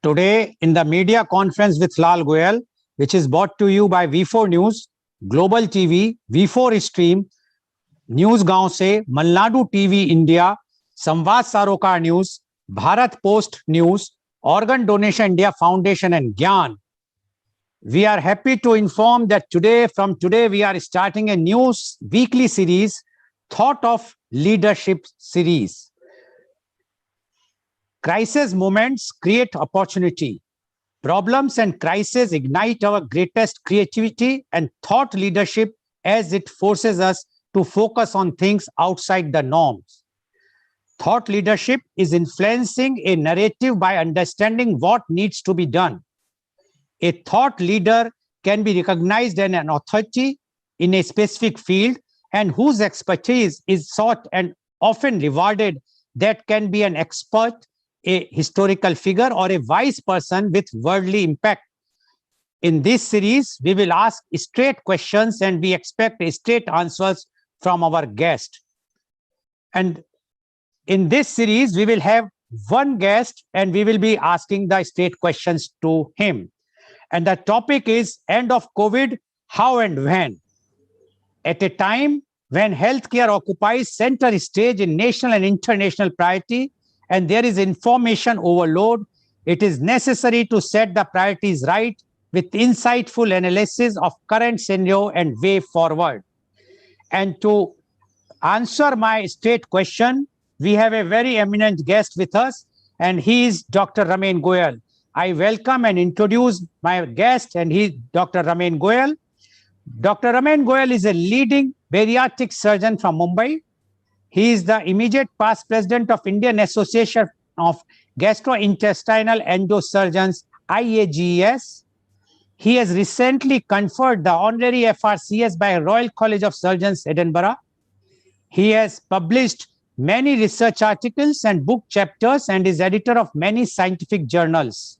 Today, in the media conference with Lal Goel, which is brought to you by V4 News, Global TV, V4 Stream, news गांव से, Malnadu TV India, Samvad Sarokar news, Bharat post news, organ donation India Foundation and Gyan. We are happy to inform that from today, we are starting a new weekly series, Thought of Leadership series. Crisis moments create opportunity. Problems and crises ignite our greatest creativity and thought leadership as it forces us to focus on things outside the norms. Thought leadership is influencing a narrative by understanding what needs to be done. A thought leader can be recognized as an authority in a specific field and whose expertise is sought and often rewarded. That can be an expert, a historical figure, or a wise person with worldly impact. In this series, we will ask straight questions and we expect straight answers from our guest. And in this series, we will have one guest and we will be asking the straight questions to him. And the topic is end of COVID, how and when. At a time when healthcare occupies center stage in national and international priority, and there is information overload, it is necessary to set the priorities right with insightful analysis of current scenario and way forward. And to answer my straight question, we have a very eminent guest with us, and he is Dr. Ramen Goel. I welcome and introduce my guest, and he is Dr. Ramen Goel. Dr. Ramen Goel is a leading bariatric surgeon from Mumbai. He is the immediate past president of Indian Association of Gastrointestinal Endosurgeons, IAGES. He has recently conferred the honorary FRCS by Royal College of Surgeons, Edinburgh. He has published many research articles and book chapters and is editor of many scientific journals.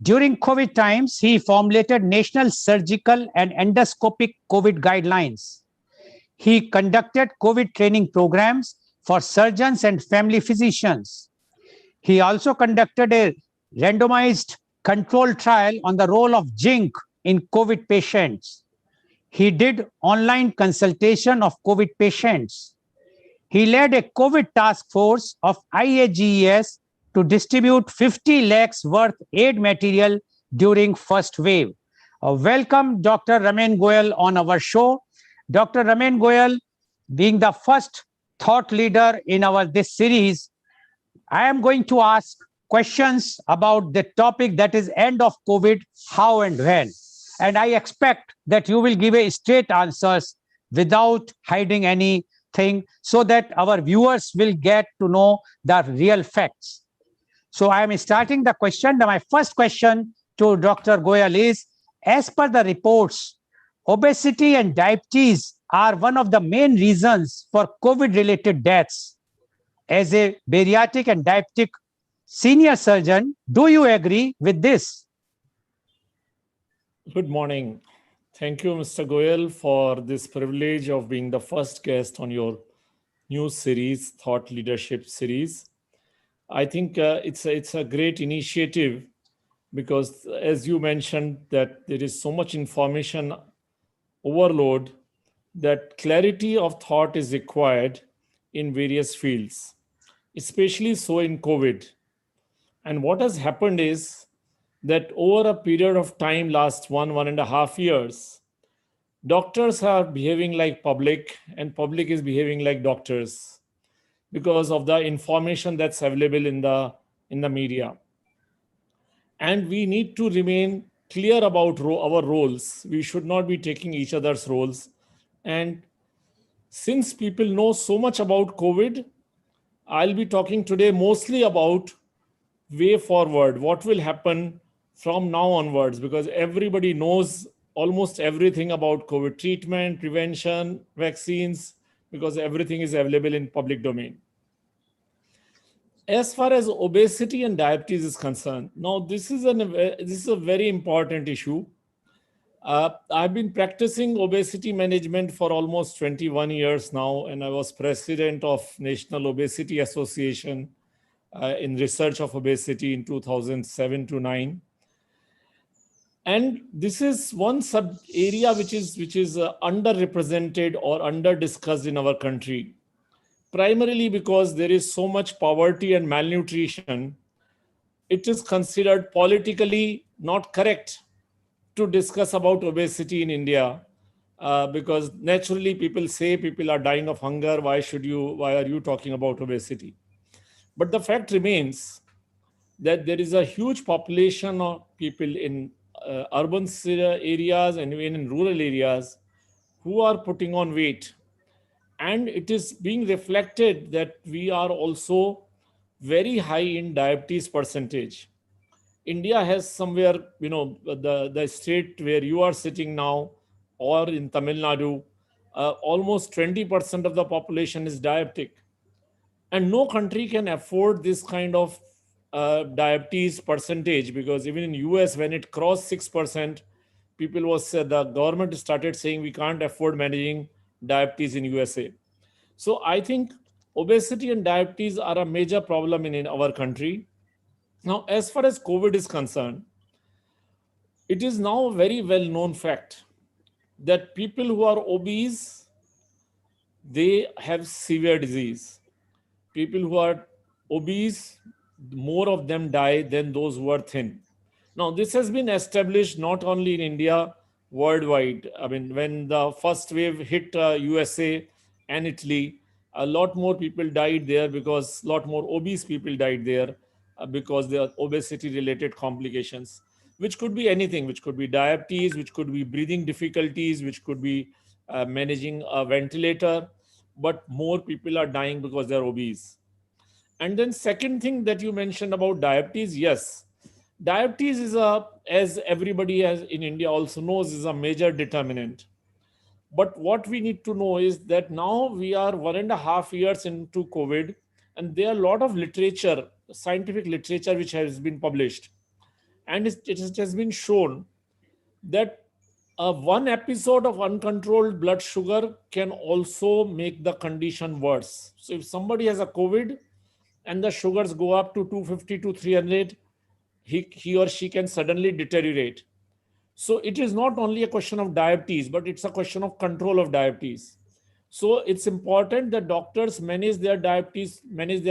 During COVID times, he formulated national surgical and endoscopic COVID guidelines. He conducted COVID training programs for surgeons and family physicians. He also conducted a randomized controlled trial on the role of zinc in COVID patients. He did online consultation of COVID patients. He led a COVID task force of IAGES to distribute 50 lakhs worth aid material during first wave. Welcome, Dr. Ramen Goel, on our show. Dr. Ramen Goel, being the first thought leader in this series, I am going to ask questions about the topic that is end of COVID, how and when. And I expect that you will give a straight answers without hiding anything so that our viewers will get to know the real facts. So I am starting the question. My first question to Dr. Goel is, as per the reports, obesity and diabetes are one of the main reasons for COVID-related deaths. As a bariatric and diabetic senior surgeon, do you agree with this? Good morning. Thank you, Mr. Goel, for this privilege of being the first guest on your new series, Thought Leadership series. I think it's a great initiative because, as you mentioned, that there is so much information overload that clarity of thought is required in various fields, especially so in COVID. And what has happened is that over a period of time, last 1.5 years, doctors are behaving like public and public is behaving like doctors because of the information that's available in the media. And we need to remain clear about our roles. We should not be taking each other's roles. And since people know so much about COVID, I'll be talking today mostly about way forward, what will happen from now onwards, because everybody knows almost everything about COVID treatment, prevention, vaccines, because everything is available in public domain. As far as obesity and diabetes is concerned, now this is a very important issue. I've been practicing obesity management for almost 21 years now, and I was president of National Obesity Association in research of obesity in 2007 to 9. And this is one sub area which is underrepresented or under discussed in our country, primarily because there is so much poverty and malnutrition. It is considered politically not correct to discuss about obesity in India, because naturally people say people are dying of hunger. Why are you talking about obesity? But the fact remains that there is a huge population of people in urban areas and even in rural areas who are putting on weight. And it is being reflected that we are also very high in diabetes percentage. India has somewhere, the state where you are sitting now, or in Tamil Nadu, almost 20% of the population is diabetic. And no country can afford this kind of diabetes percentage, because even in US, when it crossed 6%, the government started saying we can't afford managing diabetes in USA. So I think obesity and diabetes are a major problem in our country. Now, as far as COVID is concerned, it is now a very well known fact that people who are obese, they have severe disease. People who are obese, more of them die than those who are thin. Now, this has been established not only in India, worldwide. I mean, when the first wave hit USA and Italy, a lot more people died there, because a lot more obese people died there, because there are obesity related complications, which could be anything, which could be diabetes, which could be breathing difficulties, which could be managing a ventilator. But more people are dying because they're obese. And then second thing that you mentioned about diabetes, yes, diabetes is as everybody has in India also knows, is a major determinant. But what we need to know is that now we are 1.5 years into COVID, and there are a lot of literature, scientific literature, which has been published. And it has been shown that one episode of uncontrolled blood sugar can also make the condition worse. So if somebody has a COVID and the sugars go up to 250 to 300, he or she can suddenly deteriorate. So it is not only a question of diabetes, but it's a question of control of diabetes. So it's important that doctors manage their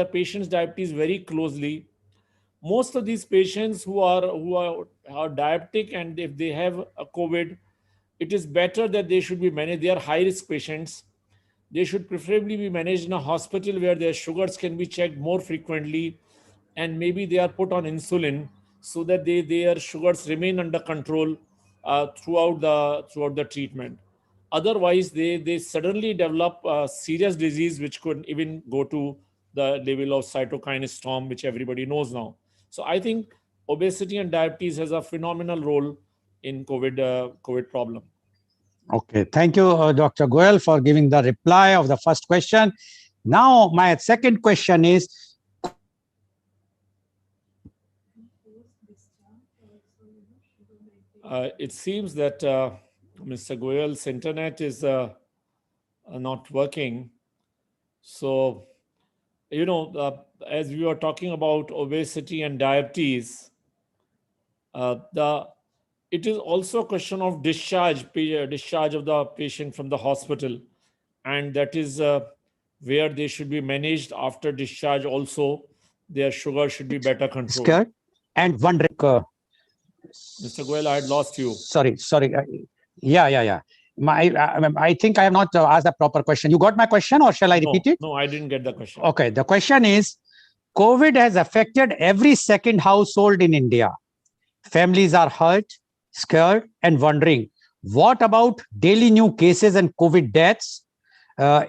patients' diabetes very closely. Most of these patients who are diabetic, and if they have a COVID, it is better that they should be managed. They are high risk patients. They should preferably be managed in a hospital where their sugars can be checked more frequently, and maybe they are put on insulin so that their sugars remain under control throughout the treatment. Otherwise, they suddenly develop a serious disease which could even go to the level of cytokine storm, which everybody knows now. So I think obesity and diabetes has a phenomenal role in COVID problem. Okay, thank you, Dr. Goel, for giving the reply of the first question. Now, my second question is, It seems that Mr. Goel's internet is not working. So, as we were talking about obesity and diabetes, the it is also a question of discharge of the patient from the hospital, and that is where they should be managed after discharge. Also, their sugar should be better controlled. scared and wondering. Mr. Goel, I had lost you. Sorry. Yeah. I think I have not asked the proper question. You got my question, or shall I repeat it? No, I didn't get the question. Okay, the question is, COVID has affected every second household in India. Families are hurt, scared, and wondering, what about daily new cases and COVID deaths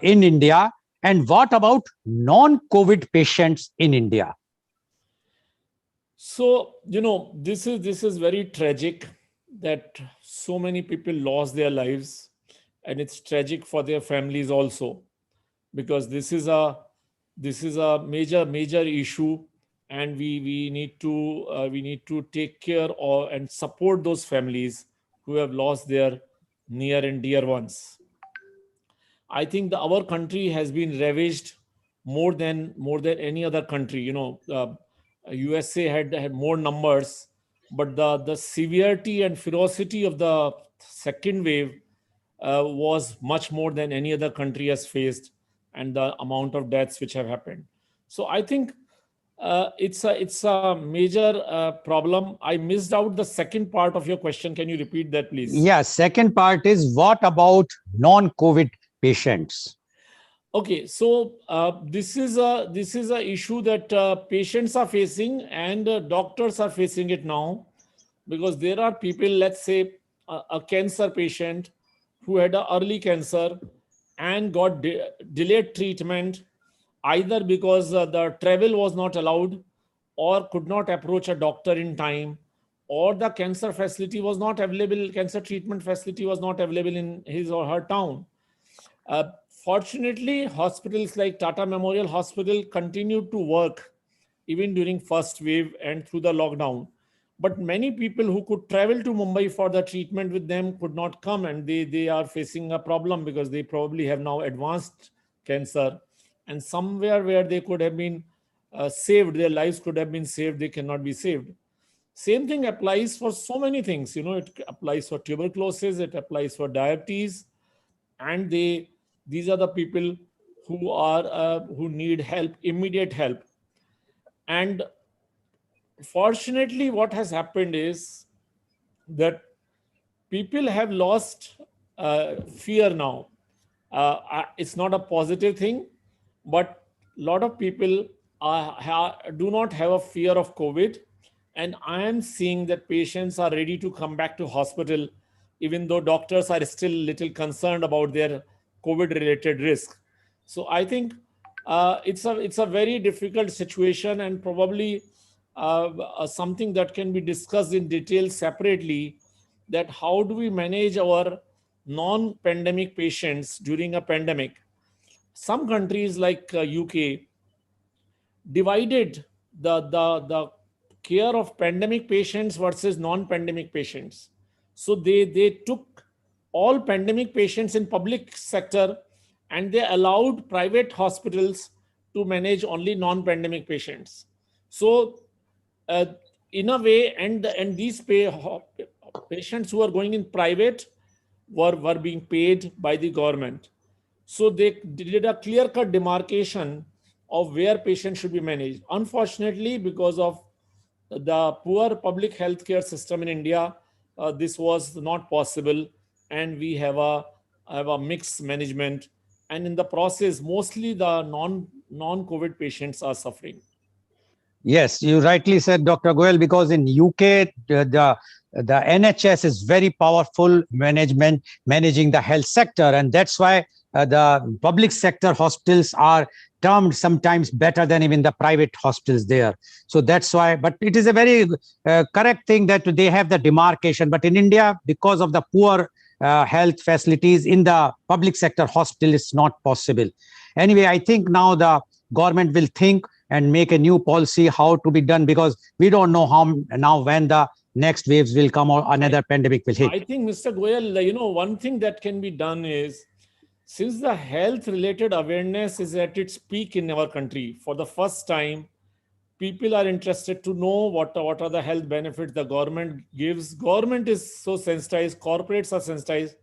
in India? And what about non-COVID patients in India? So, this is very tragic that so many people lost their lives, and it's tragic for their families also, because this is a major issue, and we need to take care of and support those families who have lost their near and dear ones. I think our country has been ravaged more than any other country. USA had more numbers, but the severity and ferocity of the second wave was much more than any other country has faced, and the amount of deaths which have happened. So I think it's a major problem. I missed out the second part of your question. Can you repeat that, please? Yeah, second part is what about non-COVID patients? Okay, so this is a issue that patients are facing, and doctors are facing it now, because there are people, let's say a cancer patient who had an early cancer and got delayed treatment, either because the travel was not allowed, or could not approach a doctor in time, or the cancer facility was not available, cancer treatment facility was not available in his or her town. Fortunately, hospitals like Tata Memorial Hospital continued to work even during first wave and through the lockdown. But many people who could travel to Mumbai for the treatment with them could not come, and they are facing a problem because they probably have now advanced cancer, and somewhere where they could have been saved, their lives could have been saved, they cannot be saved. Same thing applies for so many things. It applies for tuberculosis, it applies for diabetes, and these are the people who need help, immediate help. And fortunately, what has happened is that people have lost fear now. It's not a positive thing, but a lot of people do not have a fear of COVID, and I am seeing that patients are ready to come back to hospital, even though doctors are still little concerned about their COVID related risk. So I think it's a very difficult situation, and probably something that can be discussed in detail separately, that how do we manage our non-pandemic patients during a pandemic. Some countries like UK divided the care of pandemic patients versus non-pandemic patients. So they took all pandemic patients in public sector, and they allowed private hospitals to manage only non-pandemic patients. So uh, in a way, and these patients who are going in private were being paid by the government. So they did a clear cut demarcation of where patients should be managed. Unfortunately, because of the poor public healthcare system in India, this was not possible, and we have a mixed management. And in the process, mostly the non-COVID patients are suffering. Yes, you rightly said, Dr. Goel, because in UK, the NHS is very powerful managing the health sector, and that's why the public sector hospitals are termed sometimes better than even the private hospitals there. So that's why, but it is a very correct thing that they have the demarcation. But in India, because of the poor health facilities in the public sector hospital, it's not possible. Anyway, I think now the government will think and make a new policy how to be done, because we don't know how now when the next waves will come or another pandemic will hit. I think, Mr. Goyal, one thing that can be done is, since the health related awareness is at its peak in our country, for the first time, people are interested to know what are the health benefits the government gives. Government is so sensitized, corporates are sensitized.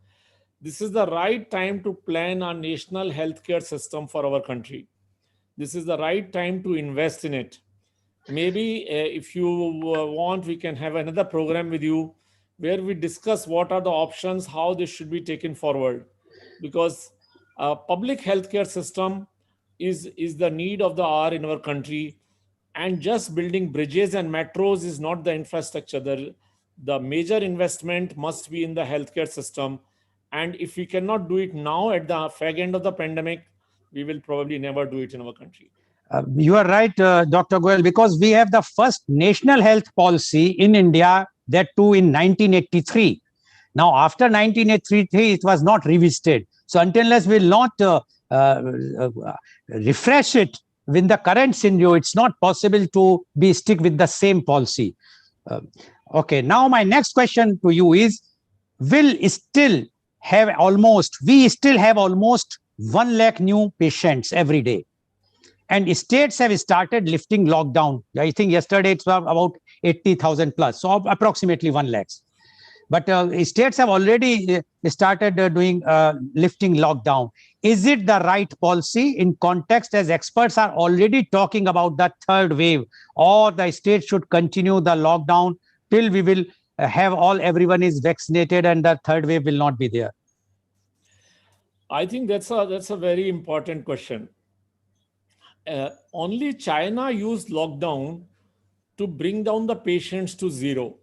This is the right time to plan a national healthcare system for our country. This is the right time to invest in it. Maybe if you want, we can have another program with you where we discuss what are the options, how this should be taken forward. Because public healthcare system is the need of the hour in our country, and just building bridges and metros is not the infrastructure. The major investment must be in the healthcare system, and if we cannot do it now at the fag end of the pandemic, we will probably never do it in our country. You are right, Dr. Goel, because we have the first national health policy in India, that too in 1983. Now, after 1983, it was not revisited. So until unless we'll not uh, refresh it with the current scenario, it's not possible to be stick with the same policy. Uh, okay, now my next question to you is, will still we still have almost 1 lakh new patients every day. And states have started lifting lockdown. I think yesterday it's about 80,000 plus, so approximately 1 lakh. But states have already started doing lifting lockdown. Is it the right policy in context as experts are already talking about the third wave, or the state should continue the lockdown till we will have everyone is vaccinated and the third wave will not be there? I think that's a very important question. Only China used lockdown to bring down the patients to zero.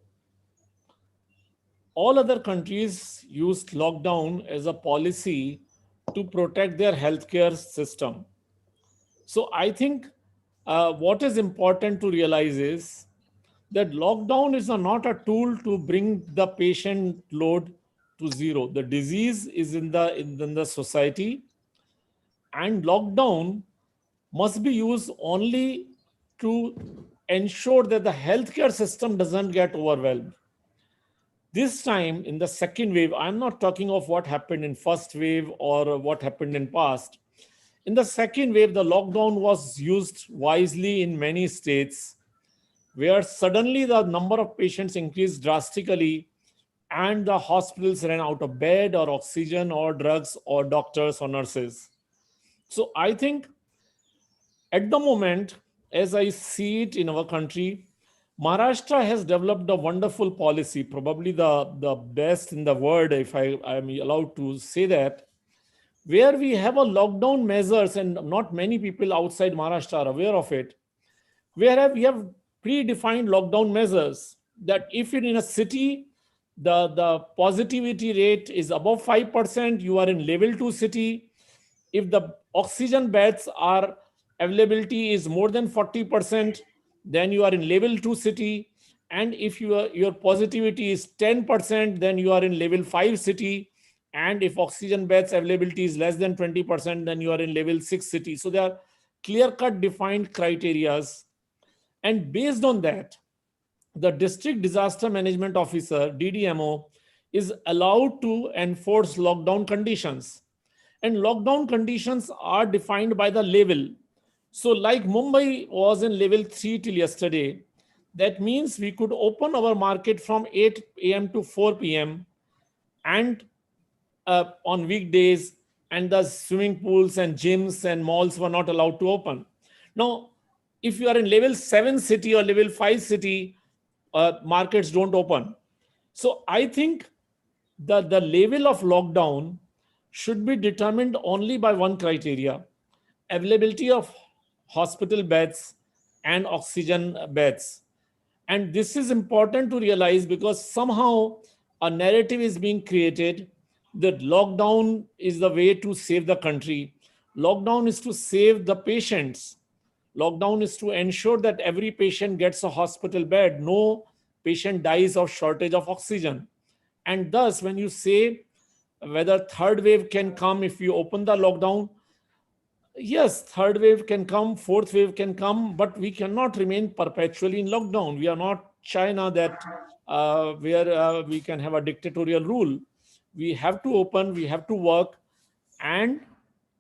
All other countries used lockdown as a policy to protect their healthcare system. So I think what is important to realize is that lockdown is not a tool to bring the patient load to zero. The disease is in the society, and lockdown must be used only to ensure that the healthcare system doesn't get overwhelmed. This time in the second wave, I'm not talking of what happened in first wave or what happened in past. In the second wave, the lockdown was used wisely in many states, where suddenly the number of patients increased drastically and the hospitals ran out of bed or oxygen or drugs or doctors or nurses. So I think at the moment, as I see it in our country, Maharashtra has developed a wonderful policy, probably the best in the world, if I am allowed to say that, where we have a lockdown measures, and not many people outside Maharashtra are aware of it, where we have predefined lockdown measures that if you're in a city, the positivity rate is above 5%, you are in level 2 city. If the oxygen beds are availability is more than 40%, then you are in level 2 city. And if your positivity is 10%, then you are in level 5 city. And if oxygen beds availability is less than 20%, then you are in level 6 city. So there are clear cut defined criterias, and based on that, the district disaster management officer, DDMO, is allowed to enforce lockdown conditions. And lockdown conditions are defined by the level. So, like Mumbai was in level 3 till yesterday, that means we could open our market from 8 a.m. to 4 p.m. and on weekdays, and the swimming pools and gyms and malls were not allowed to open. Now, if you are in level 7 city or level 5 city, markets don't open. So I think the level of lockdown should be determined only by one criteria: availability of hospital beds and oxygen beds. And this is important to realize, because somehow a narrative is being created that lockdown is the way to save the country. Lockdown is to save the patients. Lockdown is to ensure that every patient gets a hospital bed. No patient dies of shortage of oxygen. And thus, when you say whether third wave can come if you open the lockdown, yes, third wave can come, fourth wave can come, but we cannot remain perpetually in lockdown. We are not China, that where we can have a dictatorial rule. We have to open, we have to work and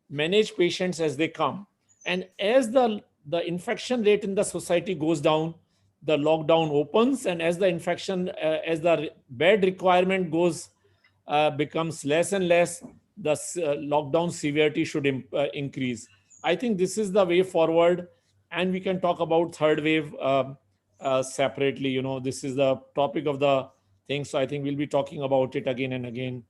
manage patients as they come. And as the infection rate in the society goes down, the lockdown opens, and as the infection, as the bed requirement goes becomes less and less, the lockdown severity should increase. I think this is the way forward, and we can talk about third wave separately. This is the topic of the thing, so I think we'll be talking about it again and again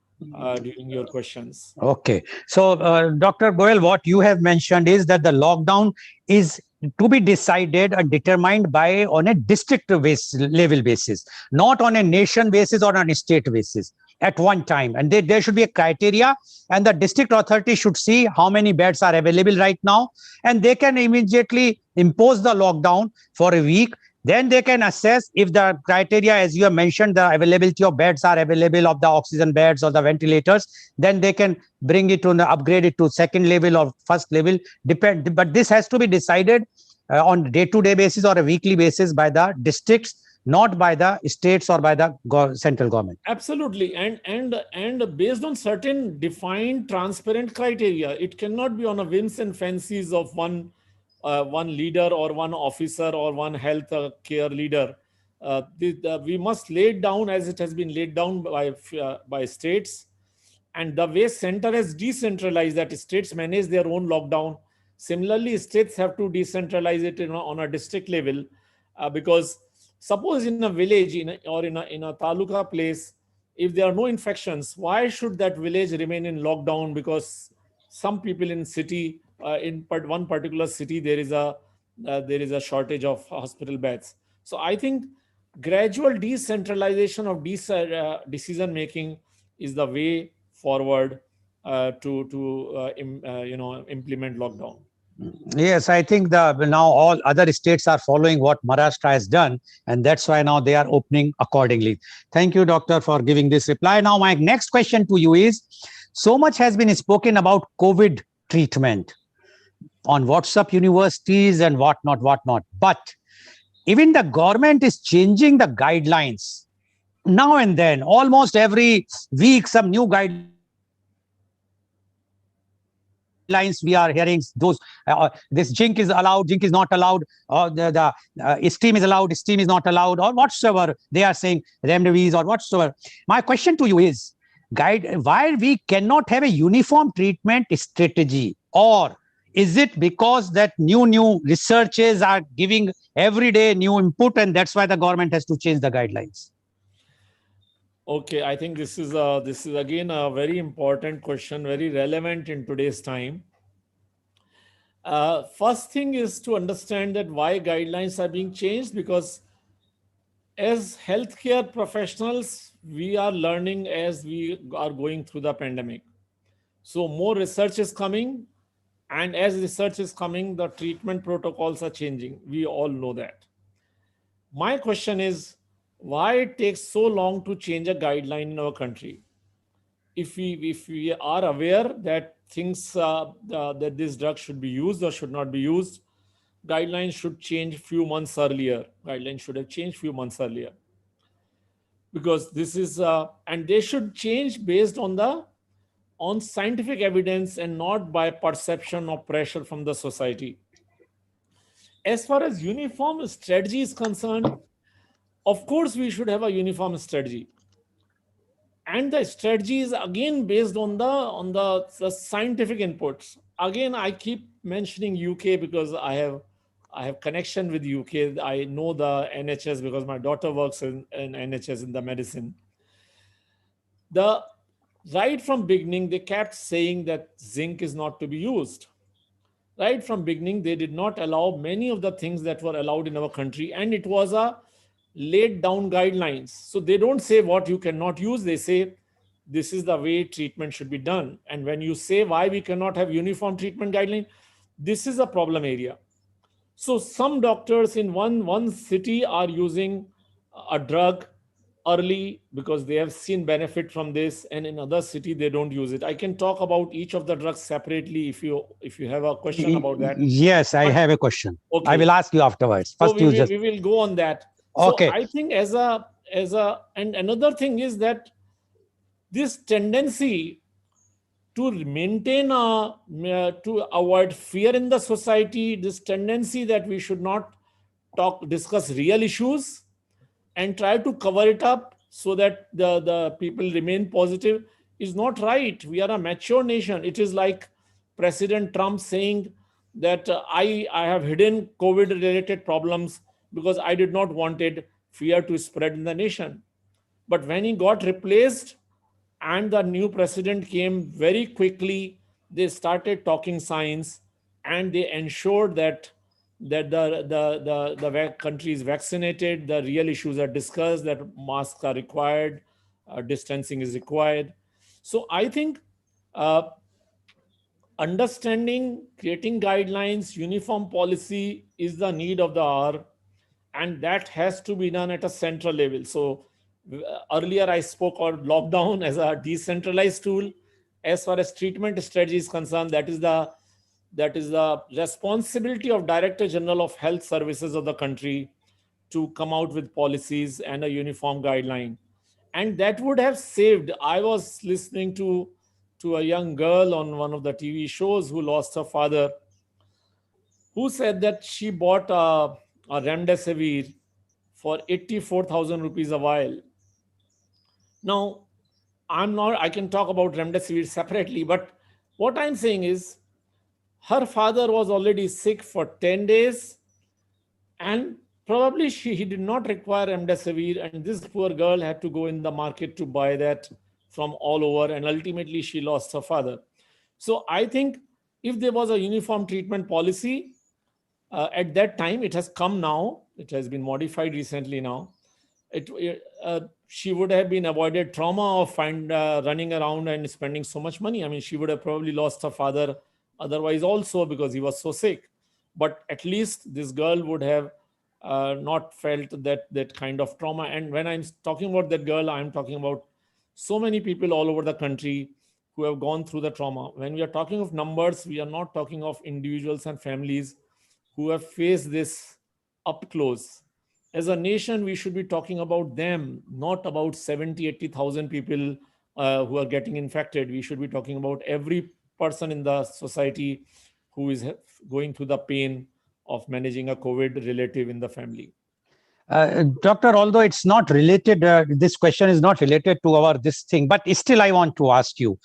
during your questions. Okay. So, Dr. Goel, what you have mentioned is that the lockdown is to be decided and determined by on a district level basis, not on a nation basis or on a state basis at one time. And there should be a criteria, and the district authority should see how many beds are available right now, and they can immediately impose the lockdown for a week. Then they can assess if the criteria, as you have mentioned, the availability of beds are available, of the oxygen beds or the ventilators. Then they can bring it to upgrade it to second level or first level. But this has to be decided on day-to-day basis or a weekly basis by the districts, not by the states or by the central government. Absolutely, and based on certain defined, transparent criteria. It cannot be on a whims and fancies of one one leader or one officer or one health care leader. We must lay it down as it has been laid down by states, and the way center has decentralized, that states manage their own lockdown. Similarly, states have to decentralize it on a district level, because suppose in a village or in a taluka place, if there are no infections, why should that village remain in lockdown? Because some people in city, one particular city, there is a shortage of hospital beds. So I think gradual decentralization of decision making is the way forward to implement lockdown. Yes, I think the now all other states are following what Maharashtra has done, and that's why now they are opening accordingly. Thank you, doctor, for giving this reply. Now, my next question to you is: so much has been spoken about COVID treatment on WhatsApp universities and whatnot, whatnot. But even the government is changing the guidelines now and then. Almost every week, some new guidelines we are hearing. Those this zinc is allowed, zinc is not allowed. The steam is allowed, steam is not allowed, or whatsoever they are saying, remedies or whatsoever. My question to you is, guide why we cannot have a uniform treatment strategy, or is it because that new researches are giving every day new input, and that's why the government has to change the guidelines? Okay, I think this is again a very important question, very relevant in today's time. First thing is to understand that why guidelines are being changed, because as healthcare professionals, we are learning as we are going through the pandemic. So more research is coming, and as research is coming, the treatment protocols are changing. We all know that. My question is, why it takes so long to change a guideline in our country? If we are aware that things that this drug should be used or should not be used, guidelines should change few months earlier. Guidelines should have changed few months earlier, because this is and they should change based on scientific evidence and not by perception or pressure from the society. As far as uniform strategy is concerned, of course we should have a uniform strategy, and the strategy is again based on the scientific inputs. Again, I keep mentioning UK because I have connection with UK. I know the NHS because my daughter works in NHS in the medicine. The Right from beginning they kept saying that zinc is not to be used. Right from beginning they did not allow many of the things that were allowed in our country, and it was a laid down guidelines. So they don't say what you cannot use, they say this is the way treatment should be done. And when you say why we cannot have uniform treatment guideline, this is a problem area. So some doctors in one city are using a drug early because they have seen benefit from this, and in other city they don't use it. I can talk about each of the drugs separately if you have a question about that. Yes, I But have a question. I okay, will ask you afterwards. so First, you just we will go on that. So okay. I think as a and another thing is that this tendency to maintain to avoid fear in the society, this tendency that we should not discuss real issues and try to cover it up so that the people remain positive is not right. We are a mature nation. It is like President Trump saying that I have hidden COVID related problems because I did not wanted fear to spread in the nation. But when he got replaced and the new president came very quickly, they started talking science, and they ensured that the country is vaccinated, the real issues are discussed, that masks are required, distancing is required. So I think uh, understanding, creating guidelines, uniform policy is the need of the hour, and that has to be done at a central level. So earlier I spoke about lockdown as a decentralized tool. As far as treatment strategy is concerned, that is the responsibility of Director General of Health Services of the country to come out with policies and a uniform guideline. And that would have saved. I was listening to a young girl on one of the TV shows who lost her father, who said that she bought a remdesivir for 84,000 rupees a vial. Now, I can talk about remdesivir separately, but what I'm saying is her father was already sick for 10 days, and probably he did not require remdesivir, and this poor girl had to go in the market to buy that from all over, and ultimately she lost her father. So I think if there was a uniform treatment policy at that time, it has come now, it has been modified recently now, she would have been avoided trauma of running around and spending so much money. I mean, she would have probably lost her father otherwise also because he was so sick. But at least this girl would have not felt that kind of trauma. And when I'm talking about that girl, I'm talking about so many people all over the country who have gone through the trauma. When we are talking of numbers, we are not talking of individuals and families who have faced this up close. As a nation, we should be talking about them, not about 70, 80,000 people who are getting infected. We should be talking about every person in the society who is going through the pain of managing a COVID relative in the family. Doctor, although it's not related, this question is not related to our this thing, but still I want to ask you.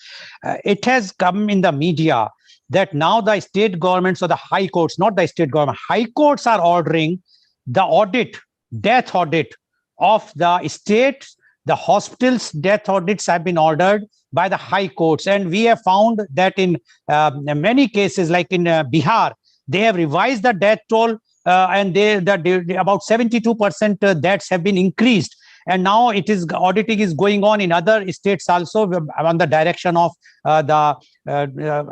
It has come in the media that now the state governments or the high courts, not the state government, high courts are ordering the audit, death audit of the states. The hospitals' death audits have been ordered by the high courts. And we have found that in many cases, like in Bihar, they have revised the death toll and about 72% deaths have been increased. And now auditing is going on in other states also on the direction of the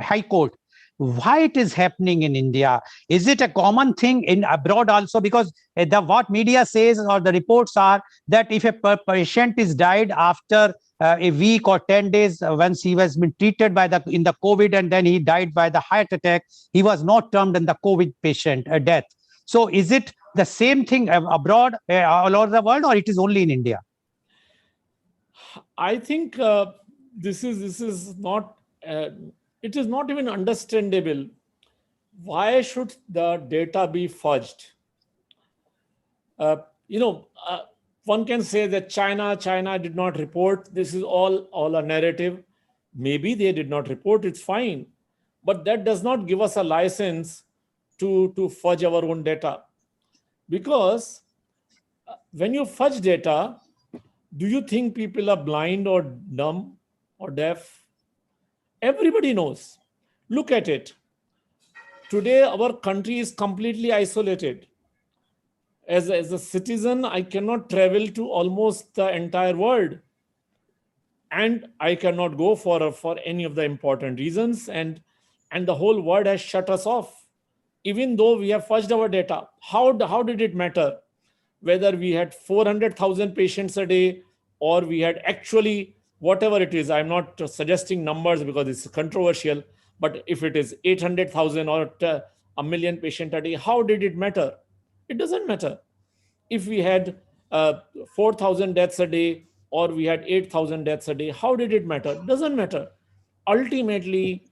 High Court. Why it is happening in India? Is it a common thing in abroad also? Because what media says or the reports are that if a patient is died after a week or 10 days once he was been treated in the COVID and then he died by the heart attack, he was not termed in the COVID patient death. So is it the same thing abroad all over the world, or it is only in India? I think this is not it is not even understandable. Why should the data be fudged? Uh, you know, one can say that China did not report. This is all a narrative. Maybe they did not report. It's fine, but that does not give us a license to fudge our own data. Because when you fudge data, do you think people are blind or dumb or deaf? Everybody knows. Look at it. Today, our country is completely isolated. As a citizen, I cannot travel to almost the entire world. And I cannot go for any of the important reasons. And the whole world has shut us off. Even though we have fudged our data, how did it matter? Whether we had 400,000 patients a day or we had actually whatever it is. I'm not suggesting numbers because it's controversial, but if it is 800,000 or a million patient a day, how did it matter? It doesn't matter. If we had 4,000 deaths a day or we had 8,000 deaths a day, how did it matter? It doesn't matter. Ultimately,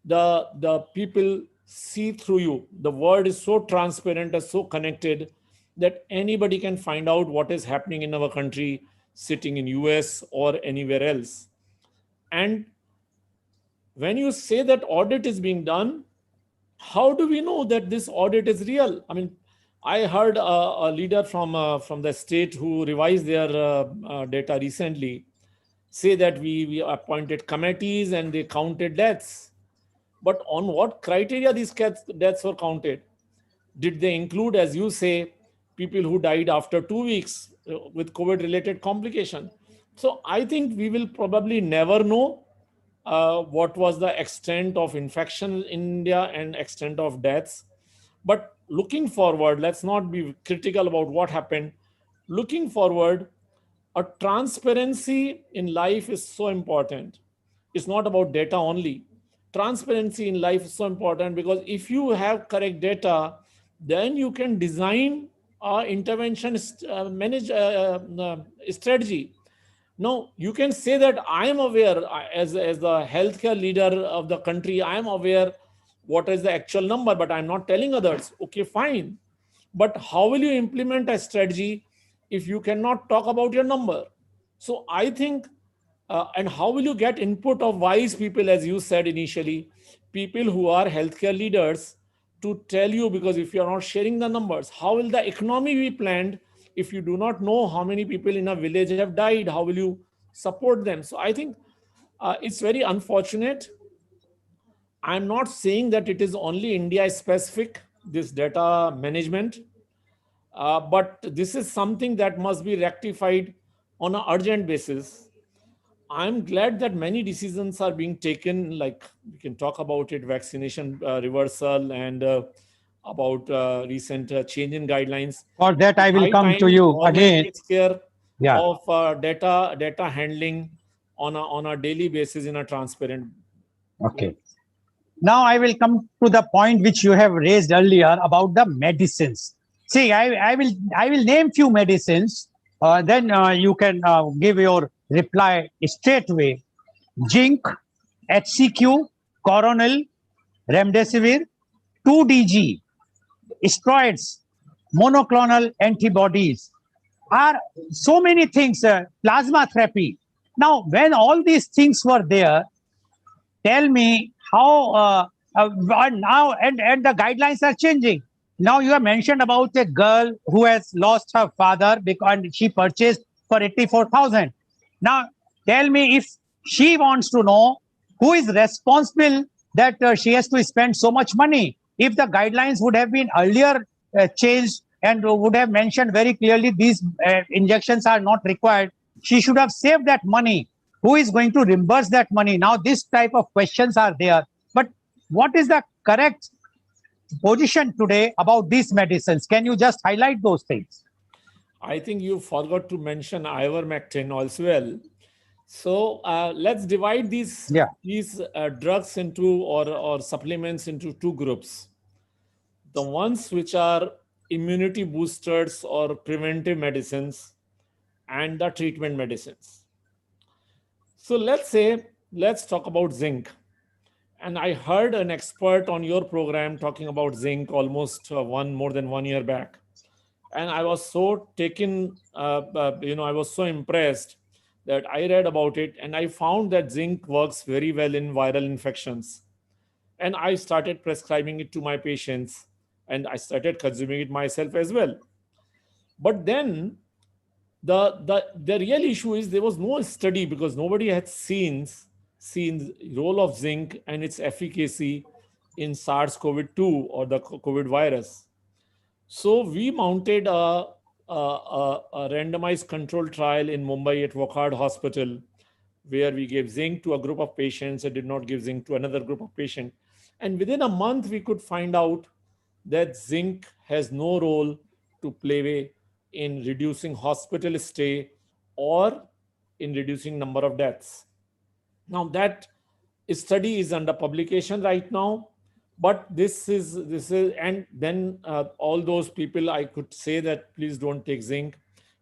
the people see through you. The world is so transparent and so connected that anybody can find out what is happening in our country sitting in US or anywhere else. And when you say that audit is being done, how do we know that this audit is real? I mean, I heard a leader from the state who revised their data recently say that we appointed committees and they counted deaths. But on what criteria these deaths were counted? Did they include, as you say, people who died after 2 weeks with COVID related complication? So I think we will probably never know what was the extent of infection in India and extent of deaths. But looking forward, let's not be critical about what happened. Looking forward, a transparency in life is so important. It's not about data only. Transparency in life is so important because if you have correct data, then you can design intervention strategy. Now, you can say that I am aware as the healthcare leader of the country, I am aware what is the actual number, but I'm not telling others. Okay, fine. But how will you implement a strategy if you cannot talk about your number? So I think, and how will you get input of wise people, as you said initially, people who are healthcare leaders to tell you? Because if you are not sharing the numbers, how will the economy be planned if you do not know how many people in a village have died? How will you support them? So I think it's very unfortunate. I'm not saying that it is only India specific, this data management, but this is something that must be rectified on an urgent basis. I'm glad that many decisions are being taken, like we can talk about it, vaccination reversal, and about recent change in guidelines. For that, I It's will high come to time you government again. takes care Yeah. of data handling on a daily basis in a transparent way. Okay. Now I will come to the point which you have raised earlier about the medicines. See, I will name few medicines. Then you can give your reply straight away. Zinc, HCQ, Coronel, Remdesivir, 2DG, steroids, monoclonal antibodies, are so many things. Plasma therapy. Now, when all these things were there, tell me how now and the guidelines are changing. Now you have mentioned about a girl who has lost her father because she purchased for 84,000. Now tell me, if she wants to know who is responsible that she has to spend so much money. If the guidelines would have been earlier changed and would have mentioned very clearly these injections are not required, she should have saved that money. Who is going to reimburse that money? Now this type of questions are there, but what is the correct position today about these medicines? Can you just highlight those things? I think you forgot to mention ivermectin as well. So let's divide Yeah. these drugs into, or supplements into, two groups. The ones which are immunity boosters or preventive medicines, and the treatment medicines. So let's talk about zinc. And I heard an expert on your program talking about zinc almost one more than 1 year back, and I was so taken, I was so impressed that I read about it, and I found that zinc works very well in viral infections, and I started prescribing it to my patients, and I started consuming it myself as well. But then the real issue is there was no study, because nobody had seen the role of zinc and its efficacy in SARS-CoV-2 or the COVID virus. So we mounted a randomized control trial in Mumbai at Wokhard Hospital, where we gave zinc to a group of patients and did not give zinc to another group of patients. And within a month, we could find out that zinc has no role to play in reducing hospital stay or in reducing number of deaths. Now that study is under publication right now, but this is and then all those people, I could say that please don't take zinc.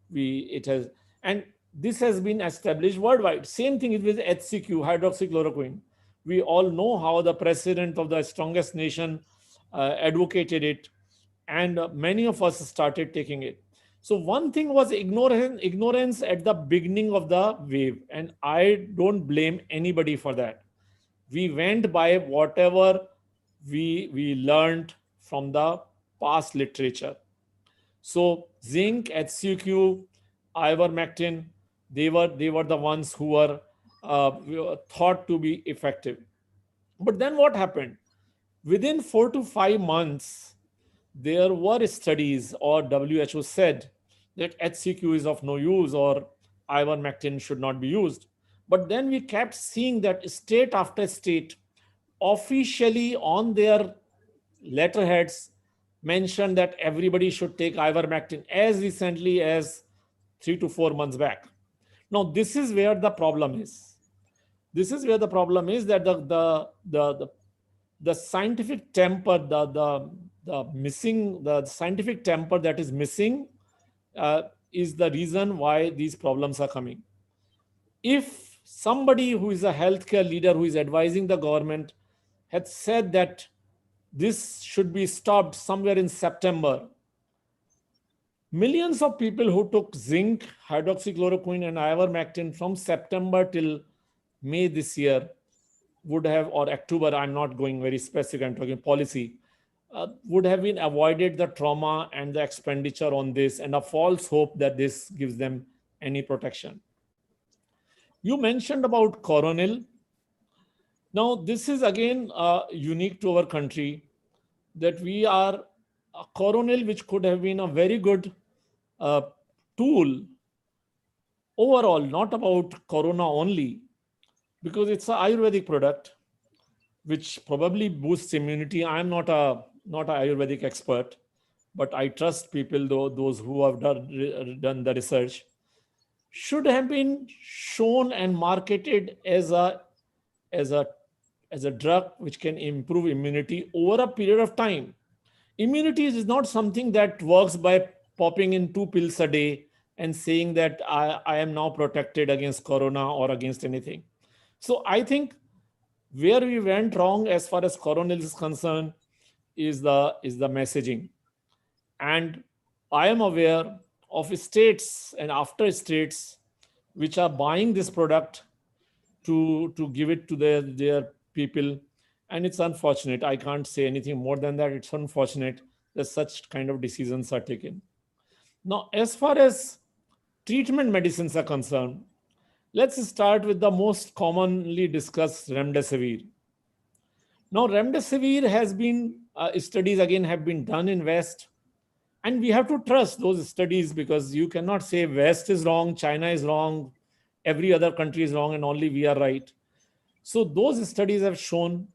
We it has And this has been established worldwide. Same thing is with HCQ, hydroxychloroquine. We all know how the president of the strongest nation advocated it, and many of us started taking it. So one thing was ignorance at the beginning of the wave, and I don't blame anybody for that. We went by whatever we learned from the past literature. So zinc, HCQ, ivermectin, they were the ones who were thought to be effective. But then what happened? Within 4 to 5 months, there were studies, or WHO said that HCQ is of no use, or ivermectin should not be used. But then we kept seeing that state after state officially on their letterheads mentioned that everybody should take ivermectin as recently as 3 to 4 months back. Now, this is where the problem is. This is where the problem is, that the scientific temper, the scientific temper that is missing, is the reason why these problems are coming. If somebody who is a healthcare leader who is advising the government had said that this should be stopped somewhere in September. Millions of people who took zinc, hydroxychloroquine, and ivermectin from September till May this year would have, or October, I'm not going very specific, I'm talking policy, would have been avoided the trauma and the expenditure on this and a false hope that this gives them any protection. You mentioned about coronil. Now, this is again unique to our country, that we are a coronil, which could have been a very good uh, tool overall, not about corona only, because it's an Ayurvedic product which probably boosts immunity. I'm not an Ayurvedic expert, but I trust people, though those who have done the research, should have been shown and marketed as a as a drug which can improve immunity over a period of time. Immunity is not something that works by popping in 2 pills a day and saying that I am now protected against corona or against anything. So I think where we went wrong as far as coronal is concerned is the messaging. And I am aware of states and after states which are buying this product to give it to their people. And it's unfortunate. I can't say anything more than that. It's unfortunate that such kind of decisions are taken. Now, as far as treatment medicines are concerned, let's start with the most commonly discussed, remdesivir. Now, remdesivir has been studies again have been done in West, and we have to trust those studies, because you cannot say West is wrong, China is wrong, every other country is wrong, and only we are right. So those studies have shown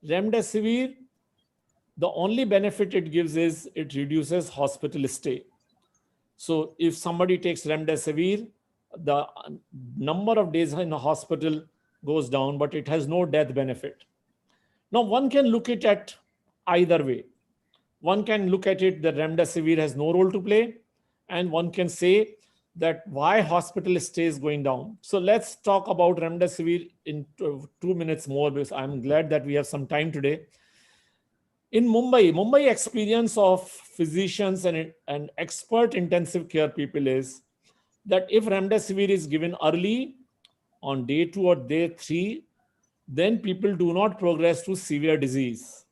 remdesivir, the only benefit it gives is it reduces hospital stay. So if somebody takes remdesivir, the number of days in the hospital goes down, but it has no death benefit. Now, one can look at it either way. One can look at it that remdesivir has no role to play, and one can say that why hospital stay is going down. So let's talk about remdesivir in 2 minutes more, because I'm glad that we have some time today. In Mumbai experience of physicians and expert intensive care people is that if remdesivir is given early on day 2 or day 3, then people do not progress to severe disease.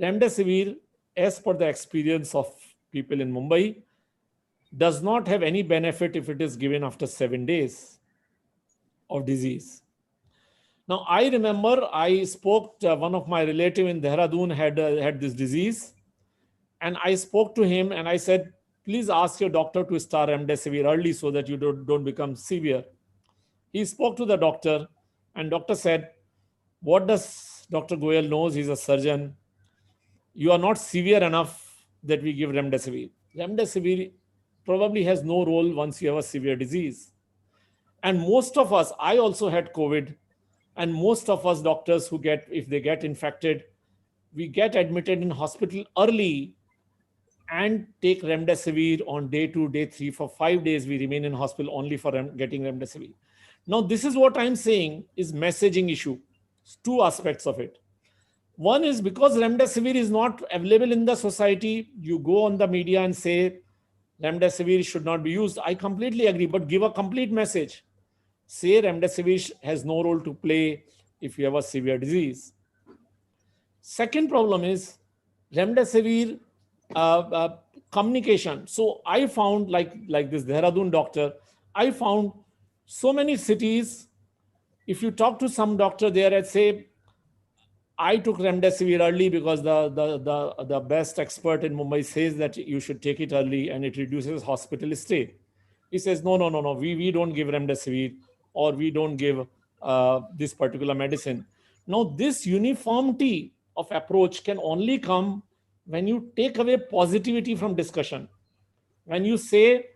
Remdesivir, as per the experience of people in Mumbai, does not have any benefit if it is given after 7 days of disease. Now, I remember I spoke to one of my relative in Dehradun had this disease, and I spoke to him and I said, please ask your doctor to start remdesivir early so that you don't become severe. He spoke to the doctor, and doctor said, what does Dr. Goel knows? He's a surgeon. You are not severe enough that we give remdesivir. Remdesivir probably has no role once you have a severe disease. And most of us, I also had COVID, and most of us doctors who if they get infected, we get admitted in hospital early and take remdesivir on day 2, day 3. For 5 days, we remain in hospital only for getting remdesivir. Now, this is what I'm saying is messaging issue. It's two aspects of it. One is because remdesivir is not available in the society, you go on the media and say remdesivir should not be used. I completely agree, but give a complete message. Say remdesivir has no role to play if you have a severe disease. Second problem is remdesivir communication. So I found, like this Dehradun doctor, I found so many cities. If you talk to some doctor there and say, I took remdesivir early because the best expert in Mumbai says that you should take it early and it reduces hospital stay. He says, no, we don't give remdesivir, or we don't give this particular medicine. Now, this uniformity of approach can only come when you take away positivity from discussion. When you say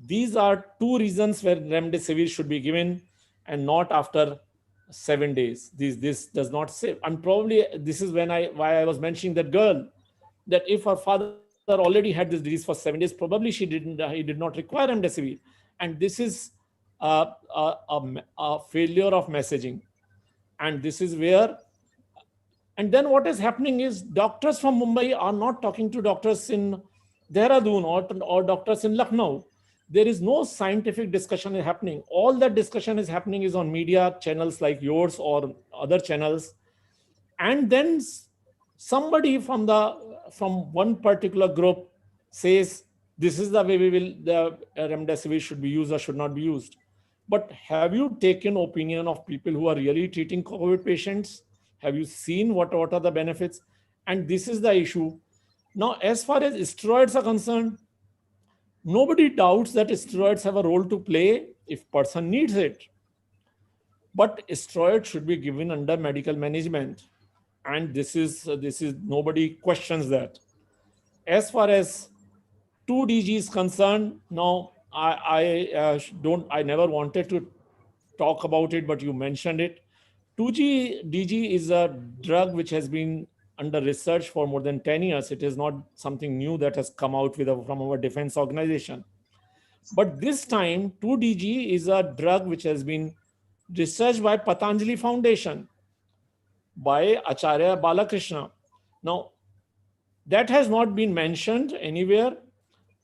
these are 2 reasons where remdesivir should be given and not after 7 days. This does not say. And probably this is why I was mentioning that girl, that if her father already had this disease for 7 days, probably he did not require remdesivir. And this is a failure of messaging. And this is where And then what is happening is doctors from Mumbai are not talking to doctors in Dehradun or doctors in Lucknow. There is no scientific discussion happening. All that discussion is happening is on media channels like yours or other channels. And then somebody from one particular group says this is the way the remdesivir should be used or should not be used. But have you taken opinion of people who are really treating COVID patients? Have you seen what are the benefits? And this is the issue. Now, as far as steroids are concerned, nobody doubts that steroids have a role to play if person needs it. But steroids should be given under medical management, and this is nobody questions that. As far as 2DG is concerned, now I never wanted to talk about it, but you mentioned it. 2G DG is a drug which has been under research for more than 10 years. It is not something new that has come out from our defense organization. But this time, 2DG is a drug which has been researched by Patanjali Foundation, by Acharya Balakrishna. Now, that has not been mentioned anywhere,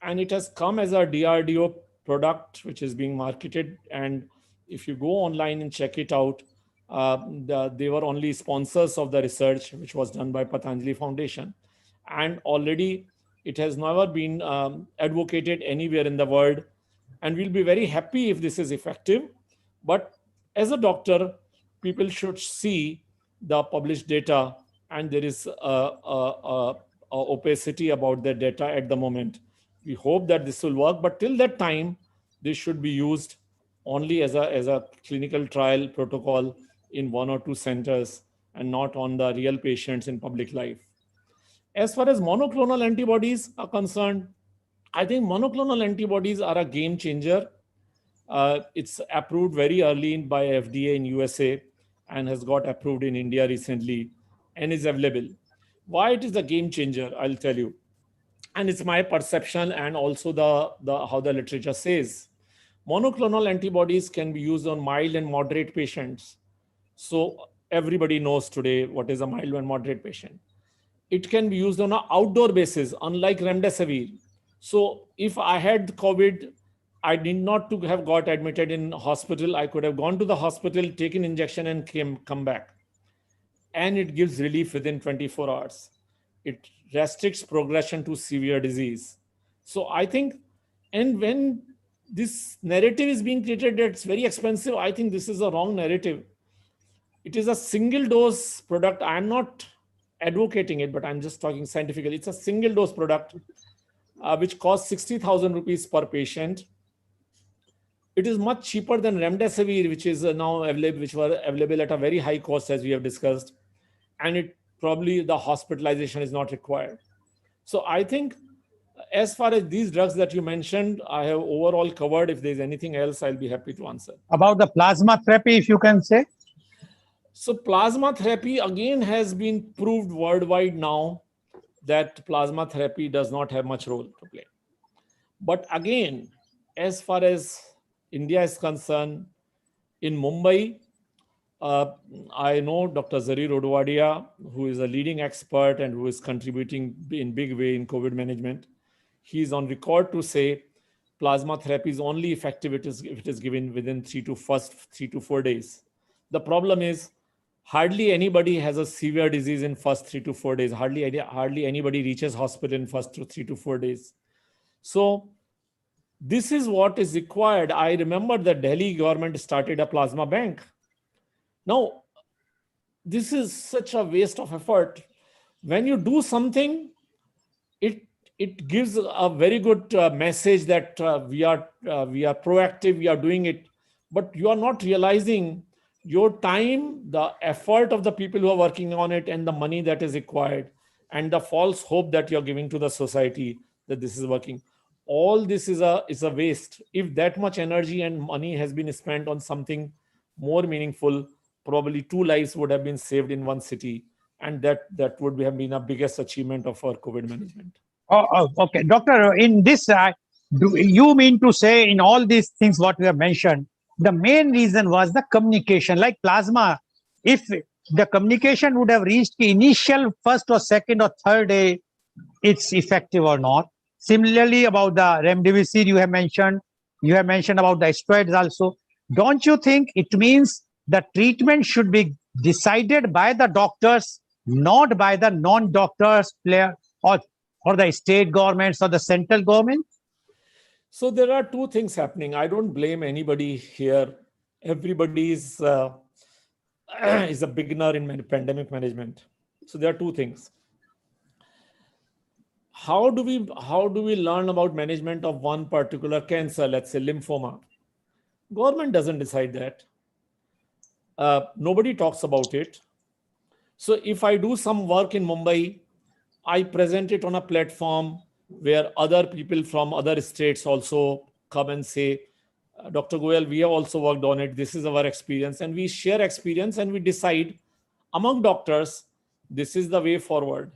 and it has come as a DRDO product which is being marketed. And if you go online and check it out, they were only sponsors of the research which was done by Patanjali Foundation. And already it has never been advocated anywhere in the world. And we'll be very happy if this is effective. But as a doctor, people should see the published data, and there is a opacity about the data at the moment. We hope that this will work, but till that time, this should be used only as a clinical trial protocol in 1 or 2 centers and not on the real patients in public life. As far as monoclonal antibodies are concerned, I think monoclonal antibodies are a game changer. It's approved very early by FDA in USA and has got approved in India recently and is available. Why it is a game changer, I'll tell you. And it's my perception and also the how the literature says. Monoclonal antibodies can be used on mild and moderate patients. So everybody knows today what is a mild and moderate patient. It can be used on an outdoor basis, unlike remdesivir. So if I had COVID, I need not to have got admitted in hospital. I could have gone to the hospital, taken injection, and come back. And it gives relief within 24 hours. It restricts progression to severe disease. So I think, and when this narrative is being created that it's very expensive, I think this is a wrong narrative. It is a single dose product. I'm not advocating it, but I'm just talking scientifically. It's a single dose product which costs 60,000 rupees per patient. It is much cheaper than remdesivir, which is now available, which were available at a very high cost, as we have discussed, and it probably the hospitalization is not required. So I think, as far as these drugs that you mentioned, I have overall covered. If there's anything else, I'll be happy to answer. About the plasma therapy, if you can say. So plasma therapy again has been proved worldwide now that plasma therapy does not have much role to play. But again, as far as India is concerned, in Mumbai, I know Dr. Zarir Odwadia, who is a leading expert and who is contributing in big way in COVID management. He is on record to say plasma therapy is only effective if it is given within 3 to 4 days. The problem is hardly anybody has a severe disease in first 3 to 4 days. Hardly anybody reaches hospital in first 3 to 4 days. So this is what is required. I remember the Delhi government started a plasma bank. Now, this is such a waste of effort. When you do something, it gives a very good message that we are proactive, we are doing it, but you are not realizing your time, the effort of the people who are working on it, and the money that is required, and the false hope that you're giving to the society that this is working. All this is a waste. If that much energy and money has been spent on something more meaningful, probably 2 lives would have been saved in one city, and that would have been a biggest achievement of our COVID management. Okay, doctor. In this, do you mean to say in all these things what we have mentioned, the main reason was the communication, like plasma? If the communication would have reached the initial first or second or third day, it's effective or not. Similarly, about the remdesivir you have mentioned about the steroids also. Don't you think it means the treatment should be decided by the doctors, not by the non-doctors, player or the state governments or the central government? So there are two things happening. I don't blame anybody here. Everybody is a beginner in pandemic management. So there are two things. How do we learn about management of one particular cancer, let's say lymphoma? Government doesn't decide that. Nobody talks about it. So if I do some work in Mumbai, I present it on a platform where other people from other states also come and say, Dr. Goel, we have also worked on it. This is our experience. And we share experience and we decide among doctors, this is the way forward.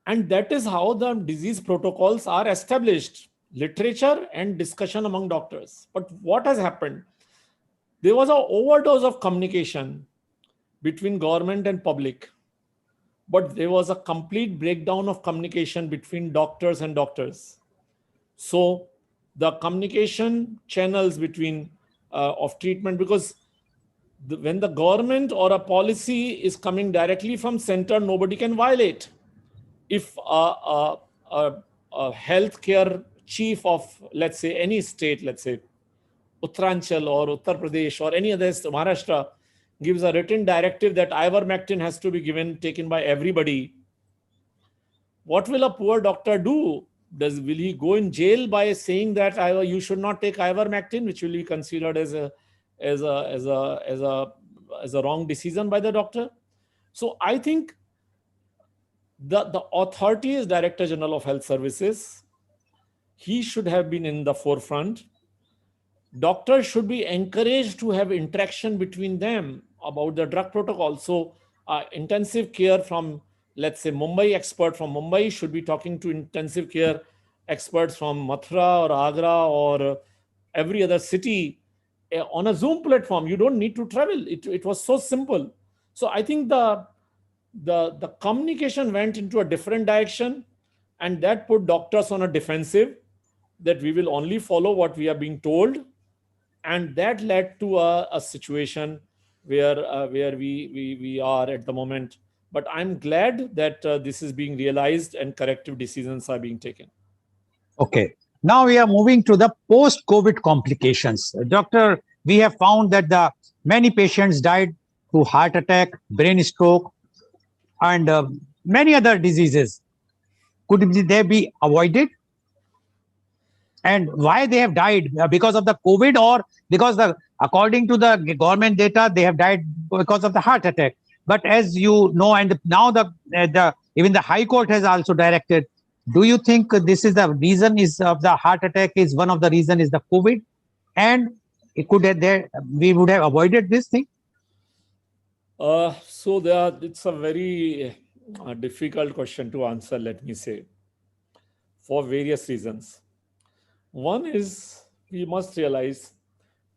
And that is how the disease protocols are established, literature and discussion among doctors. But what has happened? There was an overdose of communication between government and public, but there was a complete breakdown of communication between doctors and doctors. So the communication channels between of treatment, because when the government or a policy is coming directly from center, nobody can violate. If a healthcare chief of, let's say, any state, let's say Uttaranchal or Uttar Pradesh or any other, Maharashtra, gives a written directive that ivermectin has to be taken by everybody, what will a poor doctor do? Will he go in jail by saying that you should not take ivermectin, which will be considered as a wrong decision by the doctor? So I think the authority is Director General of Health Services. He should have been in the forefront. Doctors should be encouraged to have interaction between them about the drug protocol. So intensive care from, let's say, Mumbai expert from Mumbai should be talking to intensive care experts from Mathura or Agra or every other city on a Zoom platform. You don't need to travel. It was so simple. So I think the communication went into a different direction, and that put doctors on a defensive, that we will only follow what we are being told. And that led to a situation where we are at the moment. But I'm glad that this is being realized and corrective decisions are being taken. Okay. Now we are moving to the post-COVID complications. Doctor, we have found that the many patients died through heart attack, brain stroke, and many other diseases. Could they be avoided? And why they have died? Because of the COVID, or because according to the government data, they have died because of the heart attack. But as you know, and now even the High Court has also directed. Do you think this is the reason is of the heart attack is one of the reason is the COVID, and we would have avoided this thing? It's a very difficult question to answer, let me say, for various reasons. One is, we must realize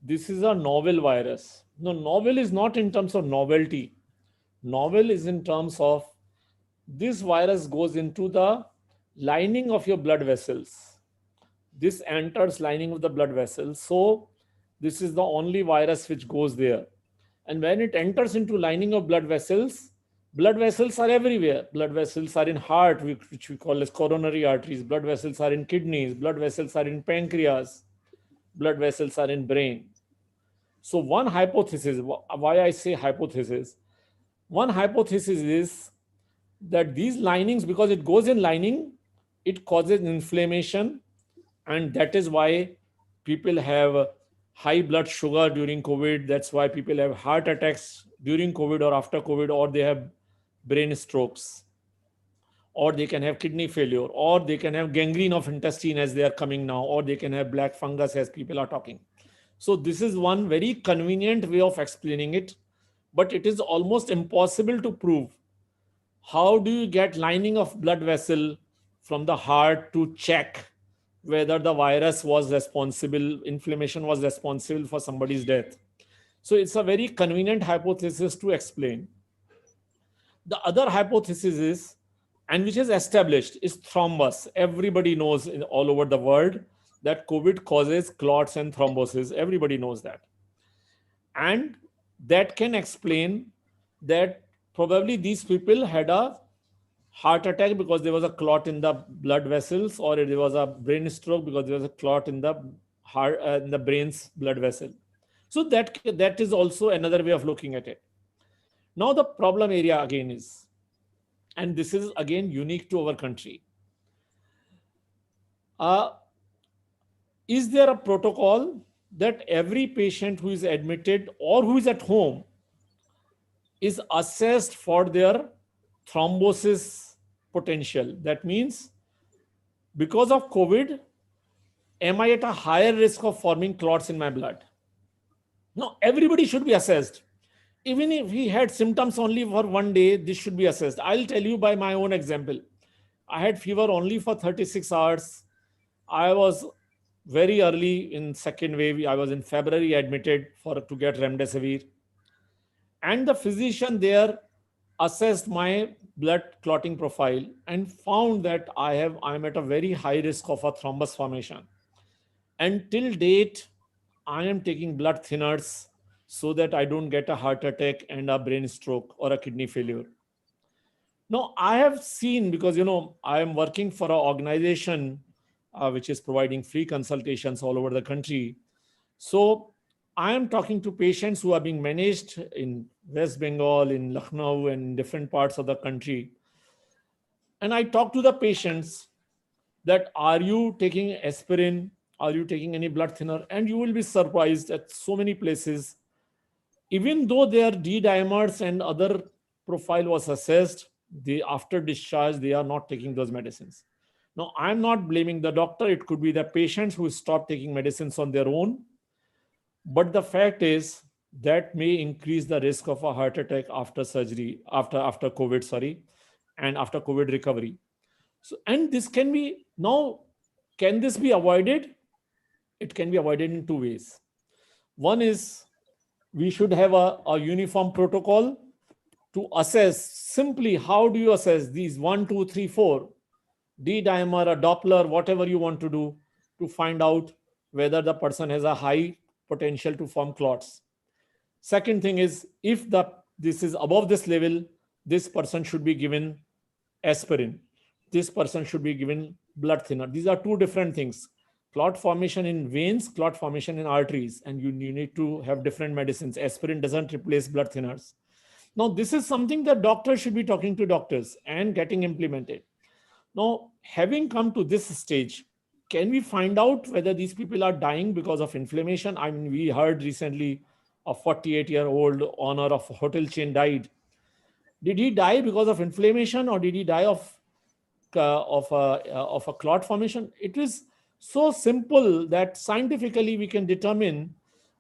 this is a novel virus. No, novel is not in terms of novelty. Novel is in terms of this virus goes into the lining of your blood vessels. This enters lining of the blood vessels. So this is the only virus which goes there. And when it enters into lining of blood vessels are everywhere. Blood vessels are in heart, which we call as coronary arteries. Blood vessels are in kidneys. Blood vessels are in pancreas. Blood vessels are in brain. So one hypothesis, why I say hypothesis, one hypothesis is that these linings, because it goes in lining, it causes inflammation. And that is why people have high blood sugar during COVID. That's why people have heart attacks during COVID or after COVID, or they have brain strokes, or they can have kidney failure, or they can have gangrene of intestine as they are coming now, or they can have black fungus as people are talking. So this is one very convenient way of explaining it, but it is almost impossible to prove. How do you get lining of blood vessel from the heart to check whether the virus was responsible, inflammation was responsible for somebody's death? So it's a very convenient hypothesis to explain. The other hypothesis is, and which is established, is thrombus. Everybody knows in all over the world that COVID causes clots and thrombosis. Everybody knows that. And that can explain that probably these people had a heart attack because there was a clot in the blood vessels, or there was a brain stroke because there was a clot in the heart, in the brain's blood vessel. So that is also another way of looking at it. Now the problem area again is, and this is again unique to our country, uh, is there a protocol that every patient who is admitted or who is at home is assessed for their thrombosis potential? That means, because of COVID, am I at a higher risk of forming clots in my blood? No, everybody should be assessed. Even if he had symptoms only for one day, this should be assessed. I'll tell you by my own example. I had fever only for 36 hours. I was very early in second wave. I was in February admitted for to get remdesivir. And the physician there assessed my blood clotting profile and found that I'm at a very high risk of a thrombus formation. And till date, I am taking blood thinners so that I don't get a heart attack and a brain stroke or a kidney failure. Now, I have seen, because I am working for an organization which is providing free consultations all over the country. So I am talking to patients who are being managed in West Bengal, in Lucknow, and different parts of the country. And I talk to the patients that, are you taking aspirin? Are you taking any blood thinner? And you will be surprised at so many places, even though their D dimers and other profile was assessed, they after discharge, they are not taking those medicines. Now, I'm not blaming the doctor. It could be the patients who stop taking medicines on their own. But the fact is that may increase the risk of a heart attack after surgery, after COVID, sorry, and after COVID recovery. So, and this can be now, can this be avoided? It can be avoided in two ways. One is, we should have a uniform protocol to assess. Simply, how do you assess these 1, 2, 3, 4, D dimer, a Doppler, whatever you want to do, to find out whether the person has a high potential to form clots. Second thing is, if this is above this level, this person should be given aspirin. This person should be given blood thinner. These are two different things. Clot formation in veins, clot formation in arteries, and you need to have different medicines. Aspirin doesn't replace blood thinners. Now, this is something that doctors should be talking to doctors and getting implemented. Now, having come to this stage, can we find out whether these people are dying because of inflammation? I mean, we heard recently a 48-year-old owner of a hotel chain died. Did he die because of inflammation, or did he die of a clot formation? It is so simple that scientifically we can determine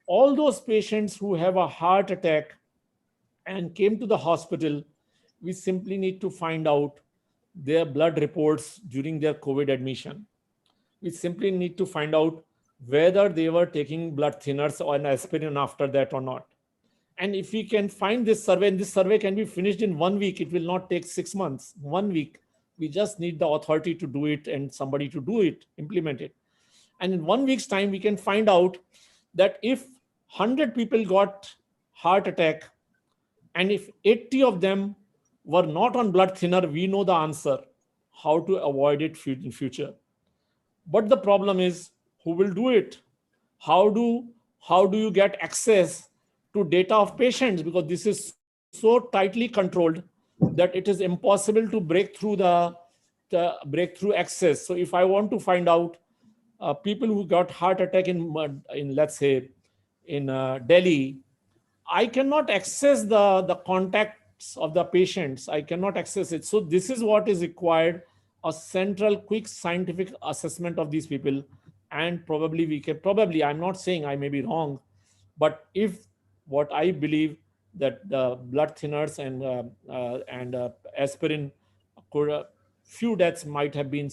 all those patients who have a heart attack and came to the hospital. We simply need to find out their blood reports during their COVID admission. We simply need to find out whether they were taking blood thinners or an aspirin after that or not. And if we can find this survey, and this survey can be finished in 1 week, it will not take 6 months, 1 week. We just need the authority to do it and somebody to do it, implement it. And in 1 week's time, we can find out that if 100 people got heart attack, and if 80 of them were not on blood thinner, we know the answer, how to avoid it in future. But the problem is, who will do it? How do you get access to data of patients? Because this is so tightly controlled that it is impossible to break through the breakthrough access. So if I want to find out people who got heart attack in let's say in Delhi, I cannot access the contacts of the patients. I cannot access it. So this is what is required: a central, quick scientific assessment of these people. And probably we can, probably, I'm not saying, I may be wrong, but if what I believe, that the blood thinners and aspirin could, few deaths might have been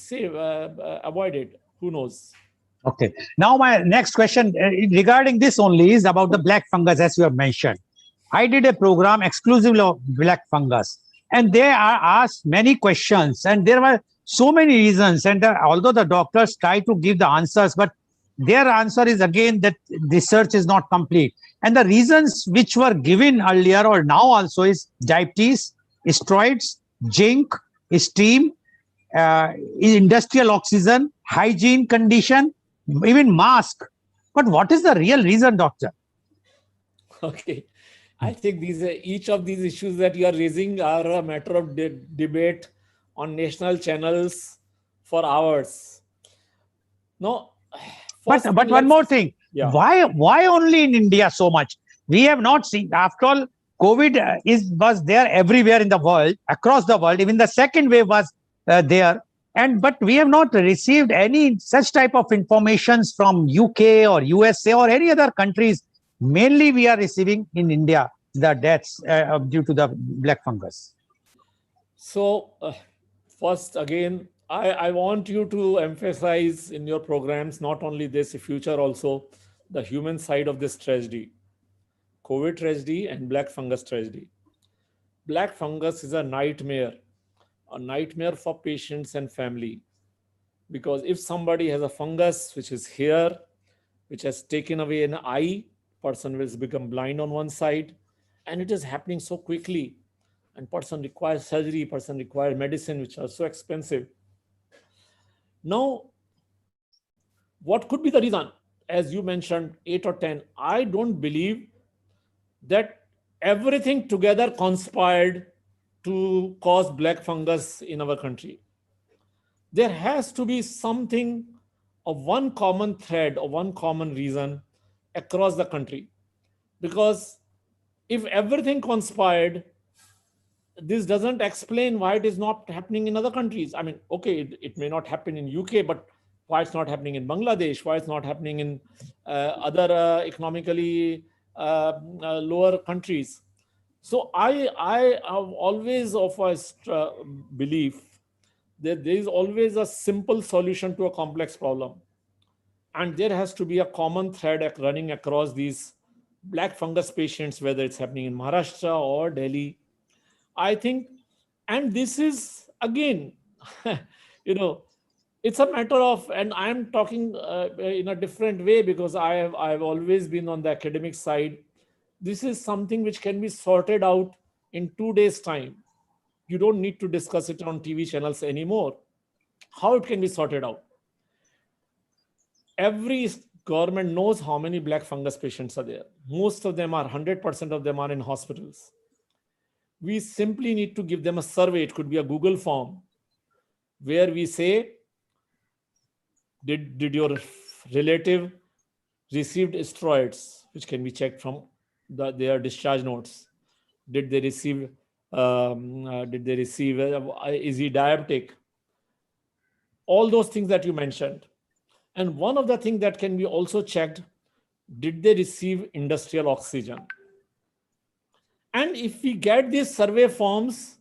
avoided. Who knows? Okay. Now, my next question regarding this only is about the black fungus, as you have mentioned. I did a program exclusively of black fungus, and they are asked many questions, and there were so many reasons. And although the doctors try to give the answers, but their answer is again that research is not complete. And the reasons which were given earlier or now also is diabetes, steroids, zinc, steam, industrial oxygen, hygiene condition, even mask. But what is the real reason, doctor? Okay. I think each of these issues that you are raising are a matter of debate on national channels for hours. No, But first thing, one more let's, thing, yeah. why only in India so much? We have not seen. After all, COVID was there everywhere in the world, across the world. Even the second wave was there, and but we have not received any such type of informations from UK or USA or any other countries. Mainly, we are receiving in India the deaths due to the black fungus. So, first, again, I want you to emphasize in your programs not only this, future also, the human side of this tragedy, COVID tragedy and black fungus tragedy. Black fungus is a nightmare for patients and family. Because if somebody has a fungus which is here, which has taken away an eye, person will become blind on one side, and it is happening so quickly. And person requires surgery, person requires medicine, which are so expensive. Now, what could be the reason? As you mentioned, 8 or 10. I don't believe that everything together conspired to cause black fungus in our country. There has to be something of one common thread or one common reason across the country. Because if everything conspired, this doesn't explain why it is not happening in other countries. I mean, okay, it may not happen in UK, but why it's not happening in Bangladesh, why it's not happening in other economically lower countries. So I have always of a belief that there is always a simple solution to a complex problem, and there has to be a common thread running across these black fungus patients, whether it's happening in Maharashtra or Delhi. I think, and this is again, you know, it's a matter of, and I'm talking in a different way because I've always been on the academic side. This is something which can be sorted out in 2 days' time. You don't need to discuss it on TV channels anymore. How it can be sorted out? Every government knows how many black fungus patients are there. Most of them are 100% of them are in hospitals. We simply need to give them a survey. It could be a Google form where we say, did your relative received steroids, which can be checked from their discharge notes? Did they receive? Did they receive? Is he diabetic? All those things that you mentioned. And one of the things that can be also checked: did they receive industrial oxygen? And if we get these survey forms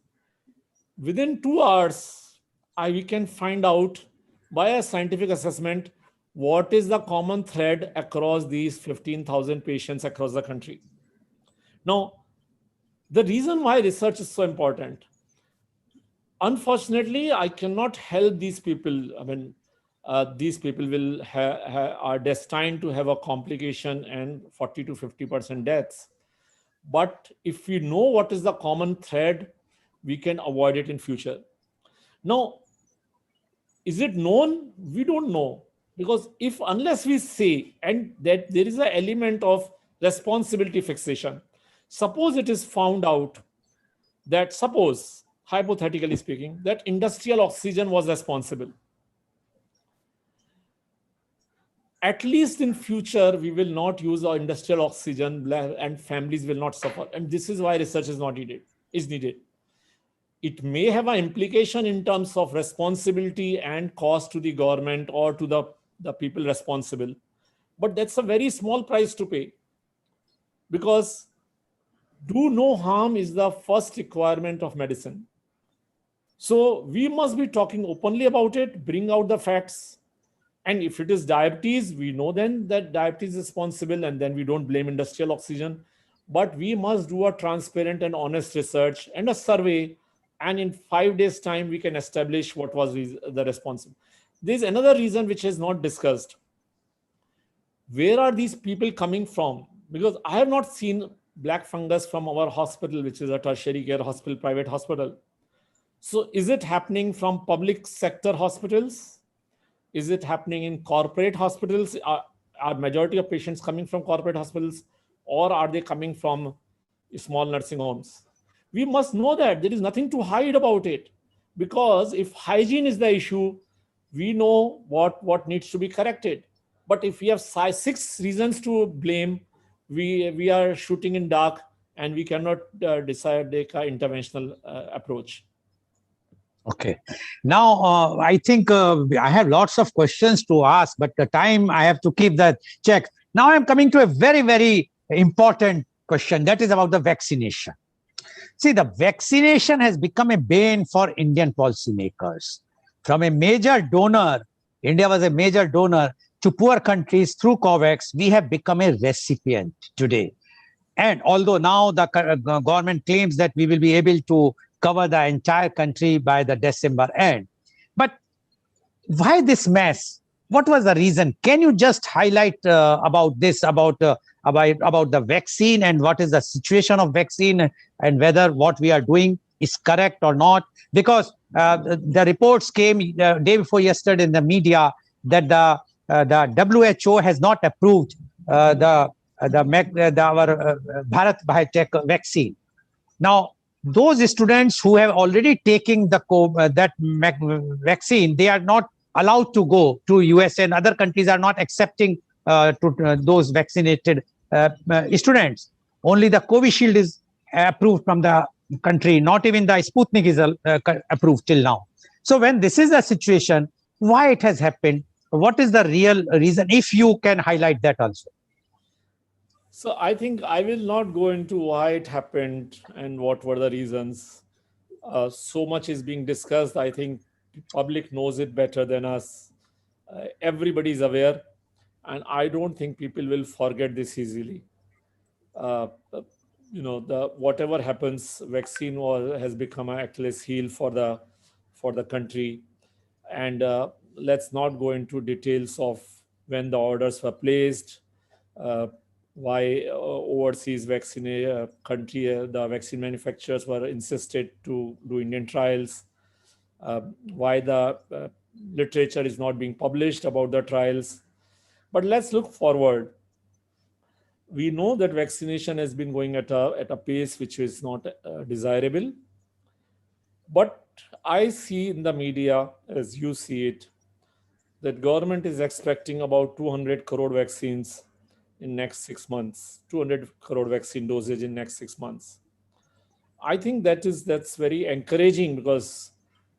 within 2 hours, we can find out by a scientific assessment what is the common thread across these 15,000 patients across the country. Now, the reason why research is so important, unfortunately, I cannot help these people. I mean, these people will are destined to have a complication and 40 to 50% deaths. But if we know what is the common thread, we can avoid it in future. Now, is it known? We don't know, because if unless we say, and that there is an element of responsibility fixation. Suppose it is found out that, suppose hypothetically speaking, that industrial oxygen was responsible. At least in future, we will not use our industrial oxygen and families will not suffer. And this is why research is not needed, is needed. It may have an implication in terms of responsibility and cost to the government or to the people responsible. But that's a very small price to pay, because do no harm is the first requirement of medicine. So we must be talking openly about it, bring out the facts. And if it is diabetes, we know then that diabetes is responsible, and then we don't blame industrial oxygen. But we must do a transparent and honest research and a survey. And in 5 days' time, we can establish what was the responsible. There's another reason which is not discussed. Where are these people coming from? Because I have not seen black fungus from our hospital, which is a tertiary care hospital, private hospital. So is it happening from public sector hospitals? Is it happening in corporate hospitals? Are majority of patients coming from corporate hospitals, or are they coming from small nursing homes? We must know that there is nothing to hide about it, because if hygiene is the issue, we know what needs to be corrected. But if we have 6 reasons to blame, we are shooting in dark, and we cannot decide take an interventional approach. Okay. Now, I think I have lots of questions to ask, but the time I have to keep that check. Now, I'm coming to a very, very important question, that is about the vaccination. See, the vaccination has become a bane for Indian policymakers. From a major donor, India was a major donor to poor countries through COVAX, we have become a recipient today. And although now the government claims that we will be able to cover the entire country by the December end, but why this mess? What was the reason? Can you just highlight about this, about the vaccine, and what is the situation of vaccine, and whether what we are doing is correct or not? Because the reports came the day before yesterday in the media that the WHO has not approved our Bharat Biotech vaccine. Now, those students who have already taken vaccine, they are not allowed to go to US, and other countries are not accepting those vaccinated students. Only the Covishield is approved from the country. Not even the Sputnik is approved till now. So when this is the situation, why it has happened? What is the real reason? If you can highlight that also. So I think I will not go into why it happened and what were the reasons. So much is being discussed. I think public knows it better than us. Everybody is aware, and I don't think people will forget this easily. Uh, the whatever happens, vaccine has become an Achilles heel for the country. And let's not go into details of when the orders were placed, uh, why overseas vaccine country the vaccine manufacturers were insisted to do Indian trials, why the literature is not being published about the trials. But let's look forward. We know that vaccination has been going at a pace which is not desirable. But I see in the media, as you see it, that government is expecting about 200 crore vaccines in next 6 months, 200 crore vaccine dosage in next 6 months. I think that's very encouraging, because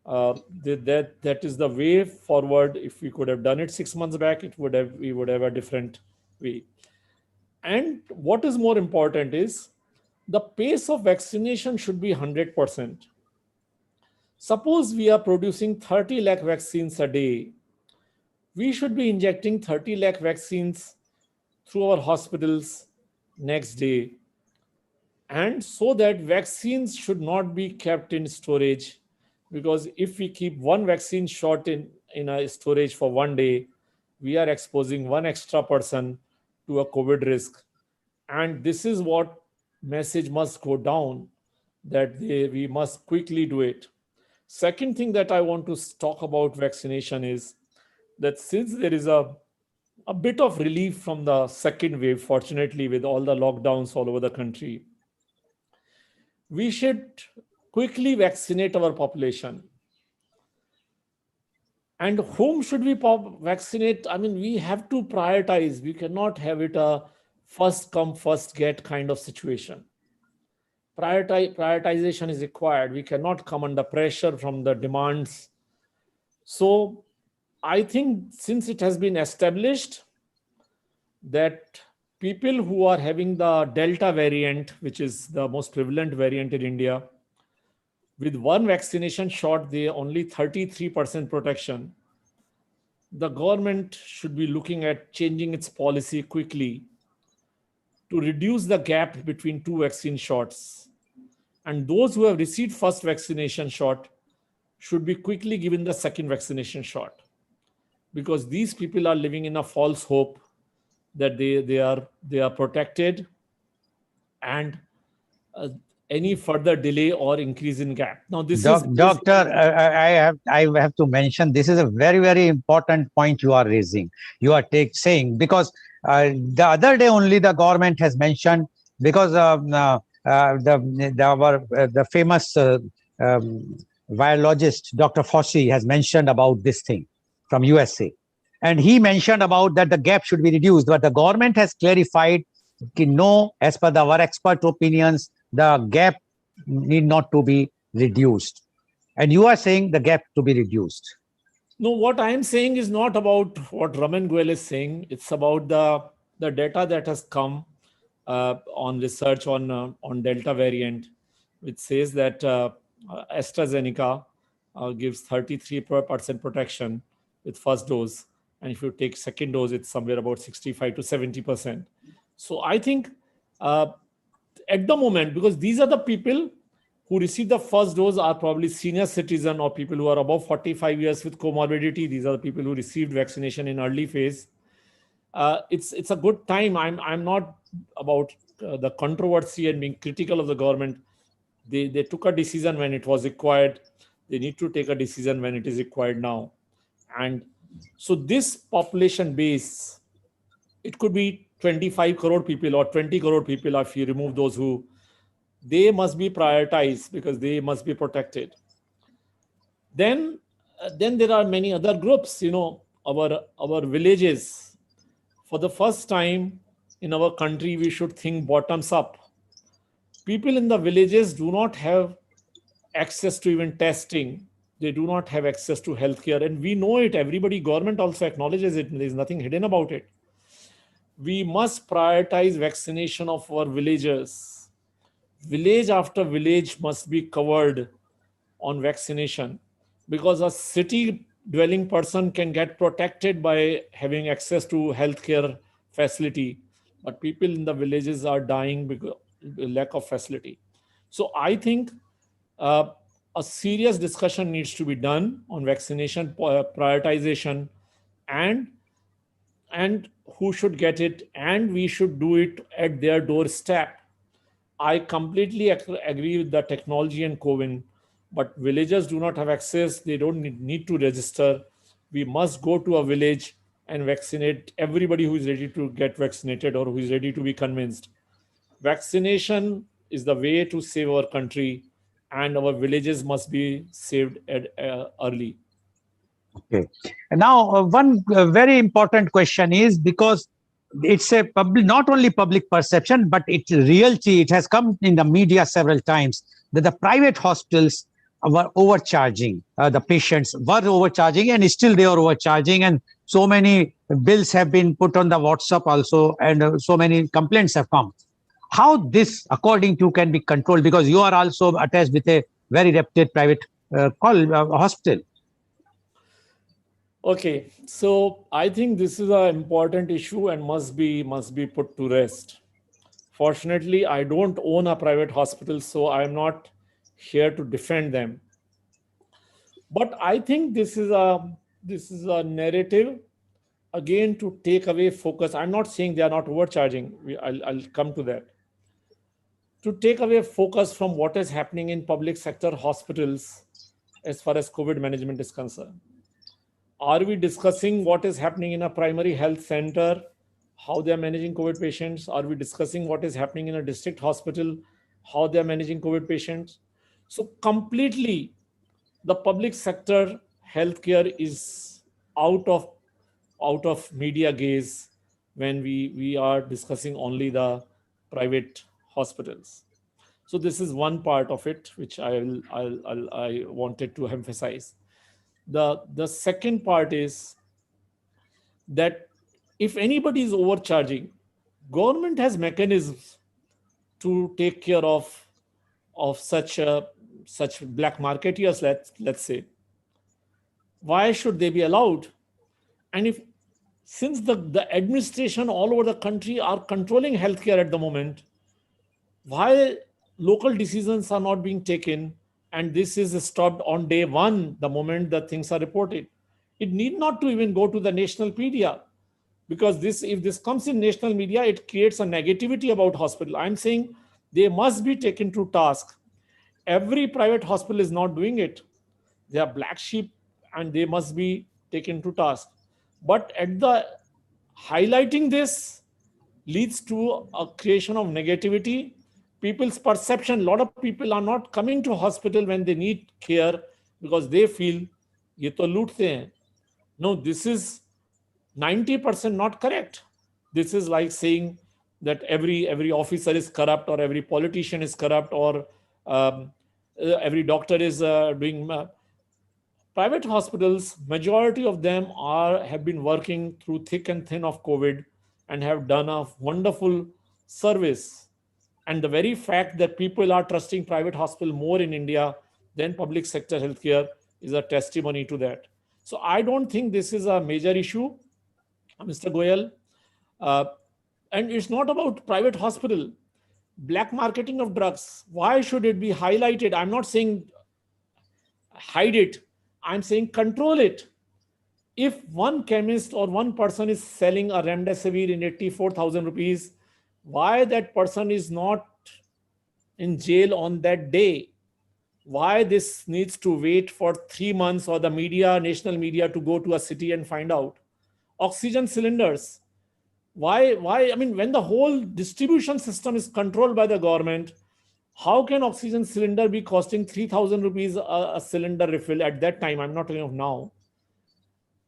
that is the way forward. If we could have done it 6 months back, we would have a different way. And what is more important is the pace of vaccination should be 100%. Suppose we are producing 30 lakh vaccines a day, we should be injecting 30 lakh vaccines through our hospitals next day. And so that vaccines should not be kept in storage, because if we keep one vaccine shot in a storage for one day, we are exposing one extra person to a COVID risk. And this is what message must go down, that we must quickly do it. Second thing that I want to talk about vaccination is that since there is a bit of relief from the second wave, fortunately, with all the lockdowns all over the country, we should quickly vaccinate our population. And whom should we vaccinate? I mean, we have to prioritize. We cannot have it a first come, first get kind of situation. Prioritization is required. We cannot come under pressure from the demands. So I think since it has been established that people who are having the Delta variant, which is the most prevalent variant in India, with one vaccination shot, they only 33% protection. the government should be looking at changing its policy quickly to reduce the gap between two vaccine shots. And those who have received first vaccination shot should be quickly given the second vaccination shot, because these people are living in a false hope that they are protected, and uh, any further delay or increase in gap. Now this is Doctor, I have to mention this is a very very important point you are raising. You are saying because the other day only the government has mentioned because the famous biologist Dr. Fauci has mentioned about this thing from USA, and he mentioned about that the gap should be reduced. But the government has clarified, no, as per our expert opinions, the gap need not to be reduced, and you are saying the gap to be reduced. no, what I am saying is not about what Raman Goel is saying. It's about the data that has come on research on Delta variant, which says that AstraZeneca gives 33% protection with first dose, and if you take second dose, it's somewhere about 65 to 70%. So I think uh, at the moment, because these are the people who receive the first dose are probably senior citizen or people who are above 45 years with comorbidity. These are the people who received vaccination in early phase. It's a good time. I'm not about the controversy and being critical of the government. They took a decision when it was required. They need to take a decision when it is required now. And so this population base, it could be 25 crore people or 20 crore people if you remove those who, they must be prioritized because they must be protected. Then there are many other groups, our villages. For the first time in our country, we should think bottoms up. People in the villages do not have access to even testing. They do not have access to healthcare, and we know it. Everybody, government also acknowledges it. There is nothing hidden about it. We must prioritize vaccination of our villagers. Village after village must be covered on vaccination, because a city dwelling person can get protected by having access to healthcare facility, but people in the villages are dying because of lack of facility. So I think uh, a serious discussion needs to be done on vaccination prioritization, and and who should get it, and we should do it at their doorstep. I completely agree with the technology and COVID, but villagers do not have access. They don't need to register. We must go to a village and vaccinate everybody who is ready to get vaccinated or who is ready to be convinced. Vaccination is the way to save our country, and our villages must be saved early. Okay. And now, one very important question is because it's a public, not only public perception, but it's reality. It has come in the media several times that the private hospitals were overcharging. The patients were overcharging, and still they are overcharging. And so many bills have been put on the WhatsApp also, and so many complaints have come. How this, according to you, can be controlled? Because you are also attached with a very reputed private hospital. Okay, so I think this is an important issue and must be put to rest. Fortunately, I don't own a private hospital, so I'm not here to defend them. But I think this is a narrative again to take away focus. I'm not saying they are not overcharging. I'll come to that. To take away focus from what is happening in public sector hospitals as far as COVID management is concerned. Are we discussing what is happening in a primary health center, how they are managing COVID patients? Are we discussing what is happening in a district hospital, how they are managing COVID patients? So completely, the public sector healthcare is out of out of media gaze when we are discussing only the private hospitals. So this is one part of it which I wanted to emphasize. The second part is that if anybody is overcharging, government has mechanisms to take care of such black marketeers. Let's say, why should they be allowed? And if, since the administration all over the country are controlling healthcare at the moment, why local decisions are not being taken, and this is stopped on day one, the moment the things are reported? It need not to even go to the national media, because this, if this comes in national media, it creates a negativity about hospital. I'm saying they must be taken to task. Every private hospital is not doing it. They are black sheep, and they must be taken to task. But at the highlighting this leads to a creation of negativity. People's perception, a lot of people are not coming to hospital when they need care, because they feel ye to lootte hain. No, this is 90% not correct. This is like saying that every officer is corrupt, or every politician is corrupt, or um, every doctor is doing private hospitals. Majority of them are have been working through thick and thin of COVID, and have done a wonderful service. And the very fact that people are trusting private hospital more in India than public sector healthcare is a testimony to that. So I don't think this is a major issue, Mr. Goyal. uh, and it's not about private hospital. Black marketing of drugs, why should it be highlighted? I'm not saying hide it, I'm saying control it. If one chemist or one person is selling a remdesivir in 84,000 rupees, why that person is not in jail on that day? Why this needs to wait for 3 months, or the media, national media, to go to a city and find out? Oxygen cylinders, why, I mean, when the whole distribution system is controlled by the government, how can oxygen cylinder be costing 3,000 rupees a cylinder refill at that time? I'm not talking of now.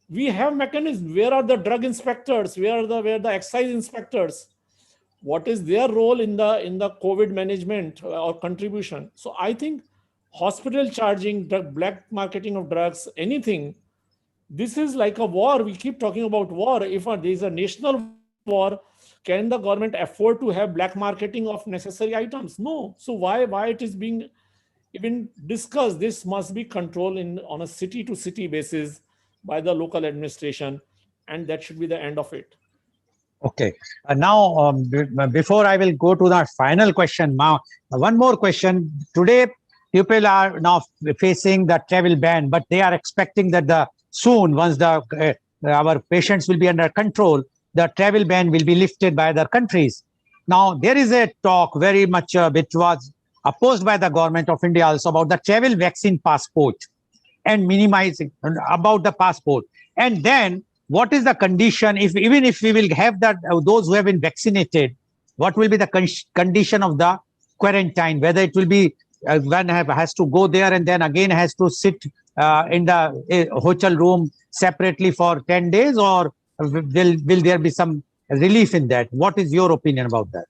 We have mechanisms. Where are the drug inspectors? Where are the excise inspectors? What is their role in the COVID management or contribution? So I think hospital charging, black marketing of drugs, anything, this is like a war. We keep talking about war. If there is a national war, can the government afford to have black marketing of necessary items? No. So why it is being even discussed? This must be controlled in on a city to city basis by the local administration, and that should be the end of it. Okay. Now, before I will go to the final question, now one more question. Today, people are now facing the travel ban, but they are expecting that the soon, once the our patients will be under control, the travel ban will be lifted by other countries. Now, there is a talk very much which was opposed by the government of India also about the travel vaccine passport and minimizing about the passport. And then what is the condition, if even if we will have that those who have been vaccinated, what will be the condition of the quarantine, whether it will be one has to go there and then again has to sit in the hotel room separately for 10 days, or will there be some relief in that? What is your opinion about that?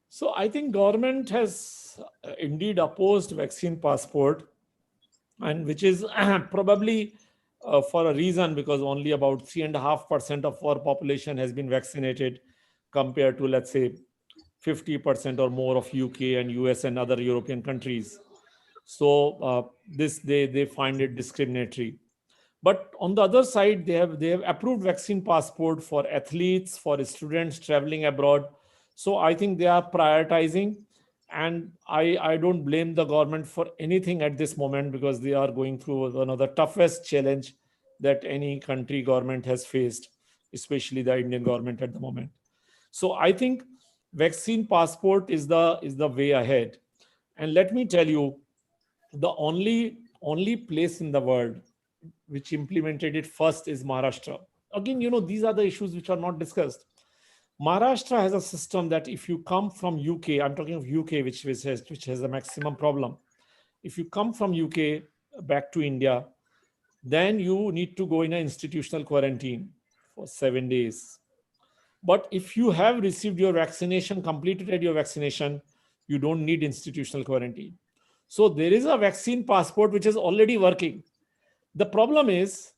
So I think government has indeed opposed vaccine passport, and which is probably for a reason, because only about 3.5% of our population has been vaccinated, compared to, let's say, 50% or more of UK and US and other European countries. So this they find it discriminatory. But on the other side, they have approved vaccine passport for athletes, for students traveling abroad. So I think they are prioritizing, and I don't blame the government for anything at this moment, because they are going through one of the toughest challenge that any country government has faced, especially the Indian government at the moment. So I think vaccine passport is the way ahead. And let me tell you, the only place in the world which implemented it first is Maharashtra. Again, these are the issues which are not discussed. Maharashtra has a system that if you come from UK, I'm talking of UK, which has the maximum problem. If you come from UK back to India, then you need to go in an institutional quarantine for 7 days. But if you have received your vaccination, completed your vaccination, you don't need institutional quarantine. So there is a vaccine passport which is already working. The problem is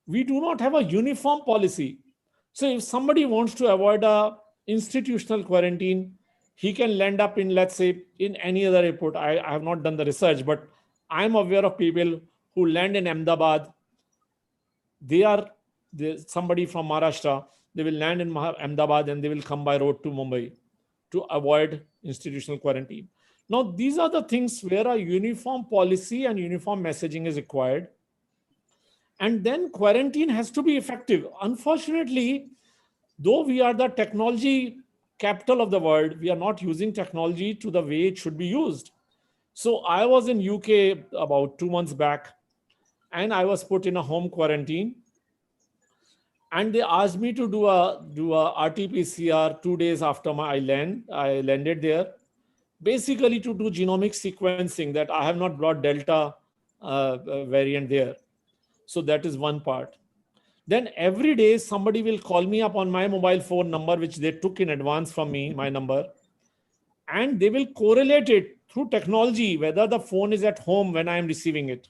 we do not have a uniform policy. So if somebody wants to avoid a institutional quarantine, he can land up in, let's say, in any other airport. I have not done the research, but I'm aware of people who land in Ahmedabad. They are somebody from Maharashtra, they will land in Ahmedabad and they will come by road to Mumbai to avoid institutional quarantine. Now, these are the things where a uniform policy and uniform messaging is required. And then quarantine has to be effective. Unfortunately, though we are the technology capital of the world, we are not using technology to the way it should be used. So I was in UK about 2 months back, and I was put in a home quarantine, and they asked me to do a RT-PCR 2 days after I landed there, basically to do genomic sequencing, that I have not brought Delta variant there. So that is one part. Then every day somebody will call me up on my mobile phone number, which they took in advance from me, my number, and they will correlate it through technology whether the phone is at home when I am receiving it.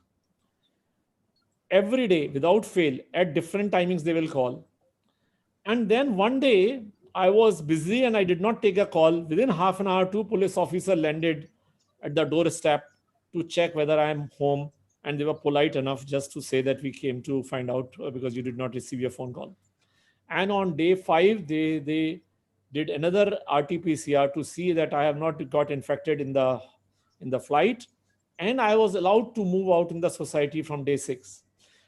Every day without fail, at different timings they will call. And then one day I was busy and I did not take a call. Within half an hour, two police officers landed at the doorstep to check whether I am home. And they were polite enough just to say that we came to find out because you did not receive your phone call. And on day 5, they did another RT-PCR to see that I have not got infected in the flight, and I was allowed to move out in the society from day 6.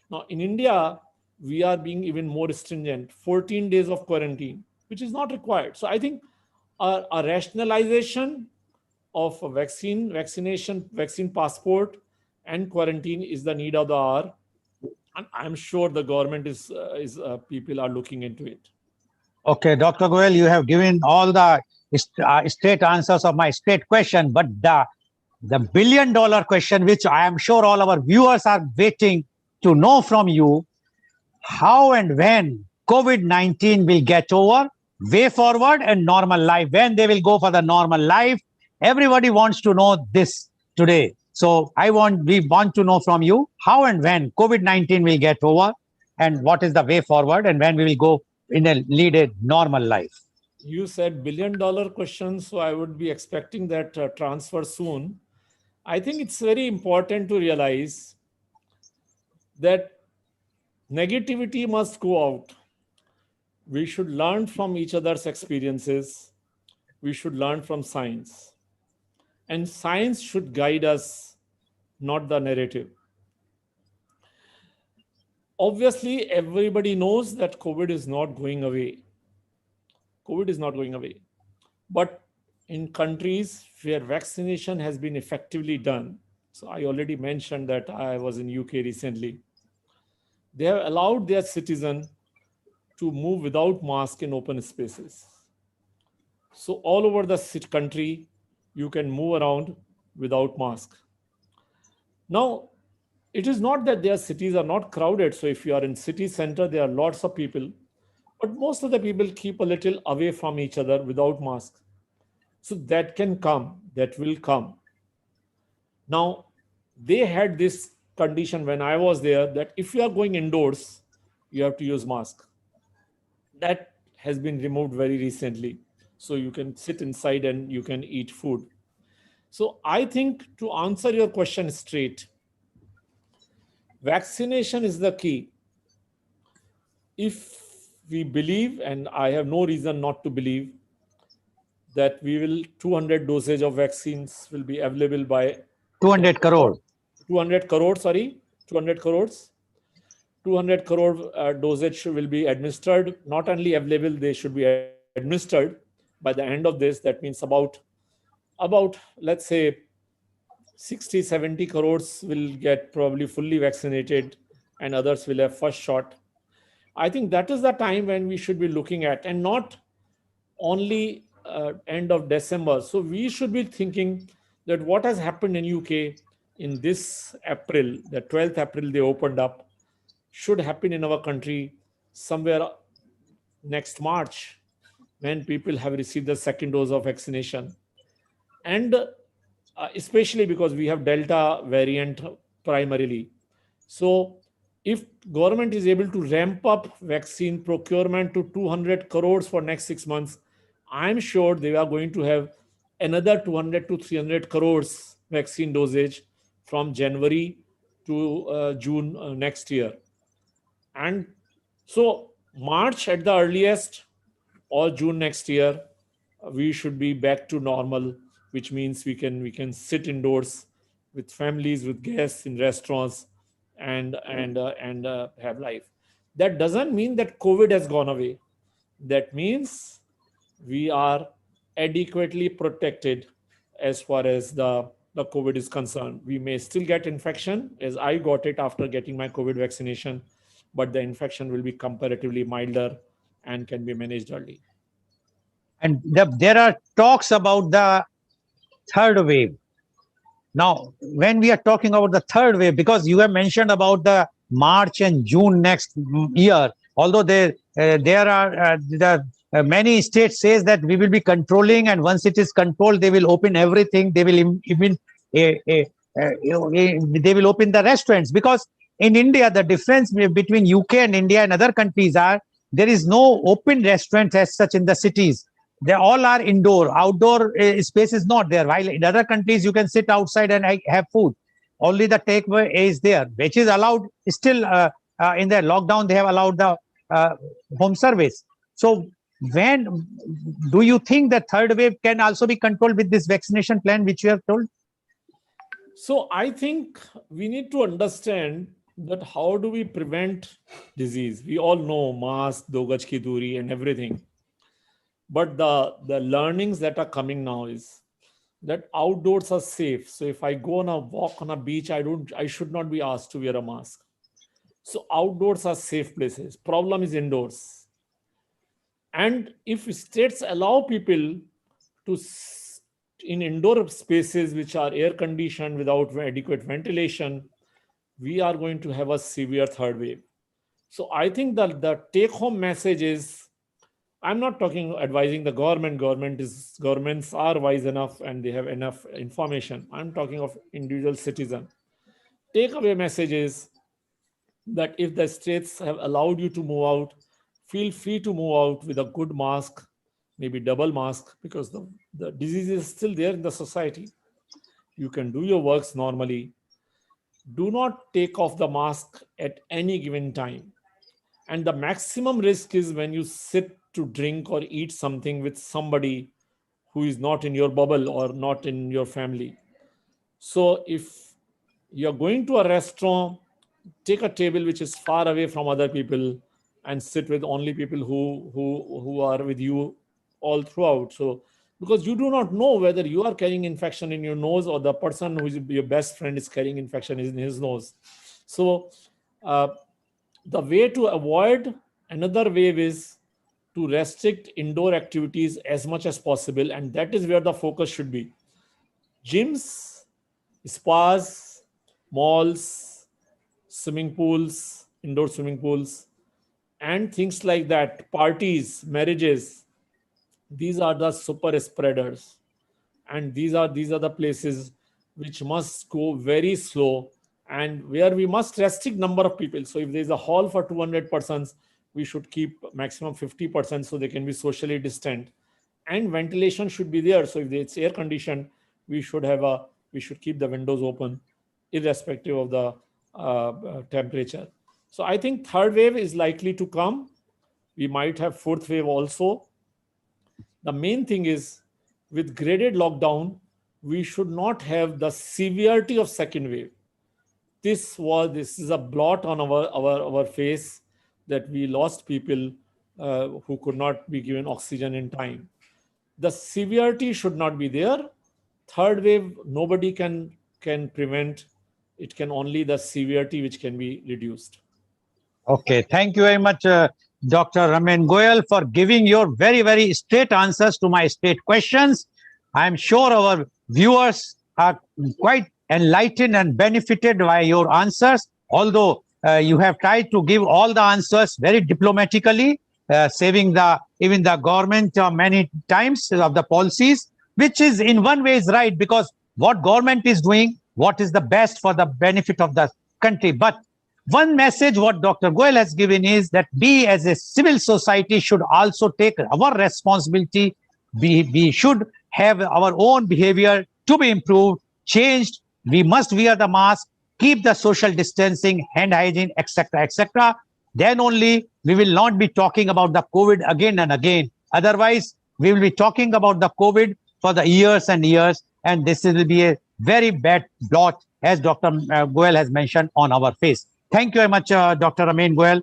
Now in India, we are being even more stringent, 14 days of quarantine, which is not required. So I think a rationalization of a vaccination, vaccine passport, and quarantine is the need of the hour. And I'm sure the government people are looking into it. Okay, Dr. Goel, you have given all the straight answers of my straight question, but the billion dollar question, which I am sure all our viewers are waiting to know from you, how and when COVID-19 will get over, way forward, and normal life, when they will go for the normal life. Everybody wants to know this today. So we want to know from you how and when COVID-19 will get over, and what is the way forward, and when we will go in a lead a normal life. You said billion-dollar question, so I would be expecting that transfer soon. I think it's very important to realize that negativity must go out. We should learn from each other's experiences. We should learn from science. And science should guide us, not the narrative. Obviously, everybody knows that COVID is not going away. COVID is not going away. But in countries where vaccination has been effectively done, so I already mentioned that I was in UK recently, they have allowed their citizens to move without mask in open spaces. So all over the country, you can move around without mask. Now, it is not that their cities are not crowded. So if you are in city center, there are lots of people, but most of the people keep a little away from each other without mask. So that can come, that will come. Now, they had this condition when I was there that if you are going indoors, you have to use mask. That has been removed very recently. So you can sit inside and you can eat food. So I think, to answer your question straight, vaccination is the key. If we believe, and I have no reason not to believe, that 200 dosage of vaccines will be available by 200 crore. 200 crore, sorry, 200 crores. 200 crore dosage will be administered. Not only available, they should be administered by the end of this. That means about let's say 60-70 crores will get probably fully vaccinated, and others will have first shot. I think that is the time when we should be looking at, and not only end of December. So we should be thinking that what has happened in UK in this April, the 12th April they opened up, should happen in our country somewhere next March, when people have received the second dose of vaccination. And especially because we have Delta variant primarily. So if government is able to ramp up vaccine procurement to 200 crores for next 6 months, I'm sure they are going to have another 200 to 300 crores vaccine dosage from January to June next year. And So March at the earliest or June next year, we should be back to normal, which means we can sit indoors with families, with guests in restaurants, and have life. That doesn't mean that COVID has gone away. That means we are adequately protected as far as the COVID is concerned. We may still get infection, as I got it after getting my COVID vaccination, but the infection will be comparatively milder and can be managed early. And there are talks about the third wave. Now, when we are talking about the third wave, because you have mentioned about the March and June next year, although there are many states says that we will be controlling, and once it is controlled, they will open everything. They will even they will open the restaurants, because in India the difference between UK and India and other countries are there is no open restaurants as such in the cities. They all are indoor. Outdoor space is not there. While in other countries, you can sit outside and have food. Only the takeaway is there, which is allowed still in the lockdown. They have allowed the uh, home service. So, when do you think the third wave can also be controlled with this vaccination plan, which you have told? So I think we need to understand that how do we prevent disease? We all know mask, do gaj ki duri, and everything. But the learnings that are coming now is that outdoors are safe. So if I go on a walk on a beach, I should not be asked to wear a mask. So outdoors are safe places. Problem is indoors. And if states allow people to in indoor spaces which are air conditioned without adequate ventilation, we are going to have a severe third wave. So I think that the take home message is, I'm not talking advising the government. Governments are wise enough and they have enough information. I'm talking of individual citizen. Takeaway message is that if the states have allowed you to move out, feel free to move out with a good mask, maybe double mask, because the disease is still there in the society. You can do your works normally. Do not take off the mask at any given time. And the maximum risk is when you sit to drink or eat something with somebody who is not in your bubble or not in your family. So if you're going to a restaurant, take a table which is far away from other people and sit with only people who are with you all throughout. So because you do not know whether you are carrying infection in your nose or the person who is your best friend is carrying infection in his nose. So uh, the way to avoid another wave is to restrict indoor activities as much as possible, and that is where the focus should be. Gyms, spas, malls, swimming pools, indoor swimming pools, and things like that, parties, marriages, these are the super spreaders, and these are the places which must go very slow, and where we must restrict number of people. So if there is a hall for 200 persons, we should keep maximum 50% so they can be socially distant, and ventilation should be there. So if it's air conditioned, we should keep the windows open irrespective of the temperature. So I think third wave is likely to come. We might have fourth wave also. The main thing is, with graded lockdown, we should not have the severity of second wave. This is a blot on our face, that we lost people who could not be given oxygen in time. The severity should not be there. Third wave, nobody can prevent. It can only the severity which can be reduced. Okay, thank you very much, Dr. Raman Goel, for giving your very, very straight answers to my straight questions. I'm sure our viewers are quite enlightened and benefited by your answers, although you have tried to give all the answers very diplomatically, saving the even the government many times of the policies, which is in one way is right, because what government is doing, what is the best for the benefit of the country. But one message what Dr. Goel has given is that we as a civil society should also take our responsibility. We should have our own behavior to be improved, changed. We must wear the mask, keep the social distancing, hand hygiene, etc., etc. Then only we will not be talking about the COVID again and again. Otherwise, we will be talking about the COVID for the years and years, and this will be a very bad blot, as Dr. Goel has mentioned, on our face. Thank you very much, Dr. Amin Goel,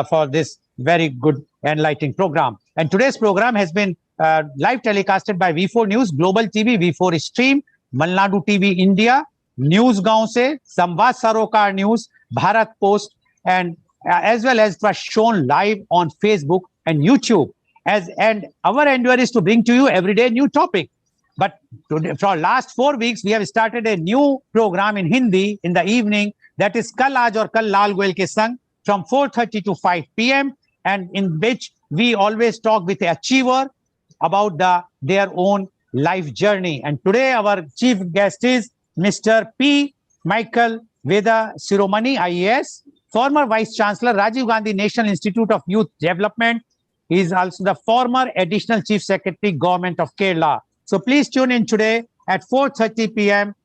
for this very good enlightening program. And today's program has been live telecasted by V4 News, Global TV, V4 Stream, Malnadu TV India, News Gaon Se, Samvad Sarokar News, Bharat Post, and as well as it was shown live on Facebook and YouTube. And our endeavor is to bring to you every day new topic. But today, for last 4 weeks, we have started a new program in Hindi in the evening, that is Kal Aaj aur Kal Lal Goel ke Sang, from 4:30 to 5 p.m. and in which we always talk with an achiever about their own life journey. And today our chief guest is Mr. P. Michael Veda Siromani, IAS, former Vice Chancellor, Rajiv Gandhi National Institute of Youth Development. He is also the former Additional Chief Secretary, Government of Kerala. So please tune in today at 4:30 p.m.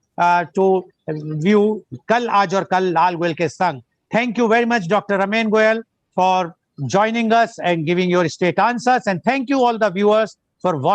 To view Kal Aaj aur Kal Lal Goel ke Sang. Thank you very much, Dr. Amin Goel, for joining us and giving your straight answers. And thank you all the viewers for watching.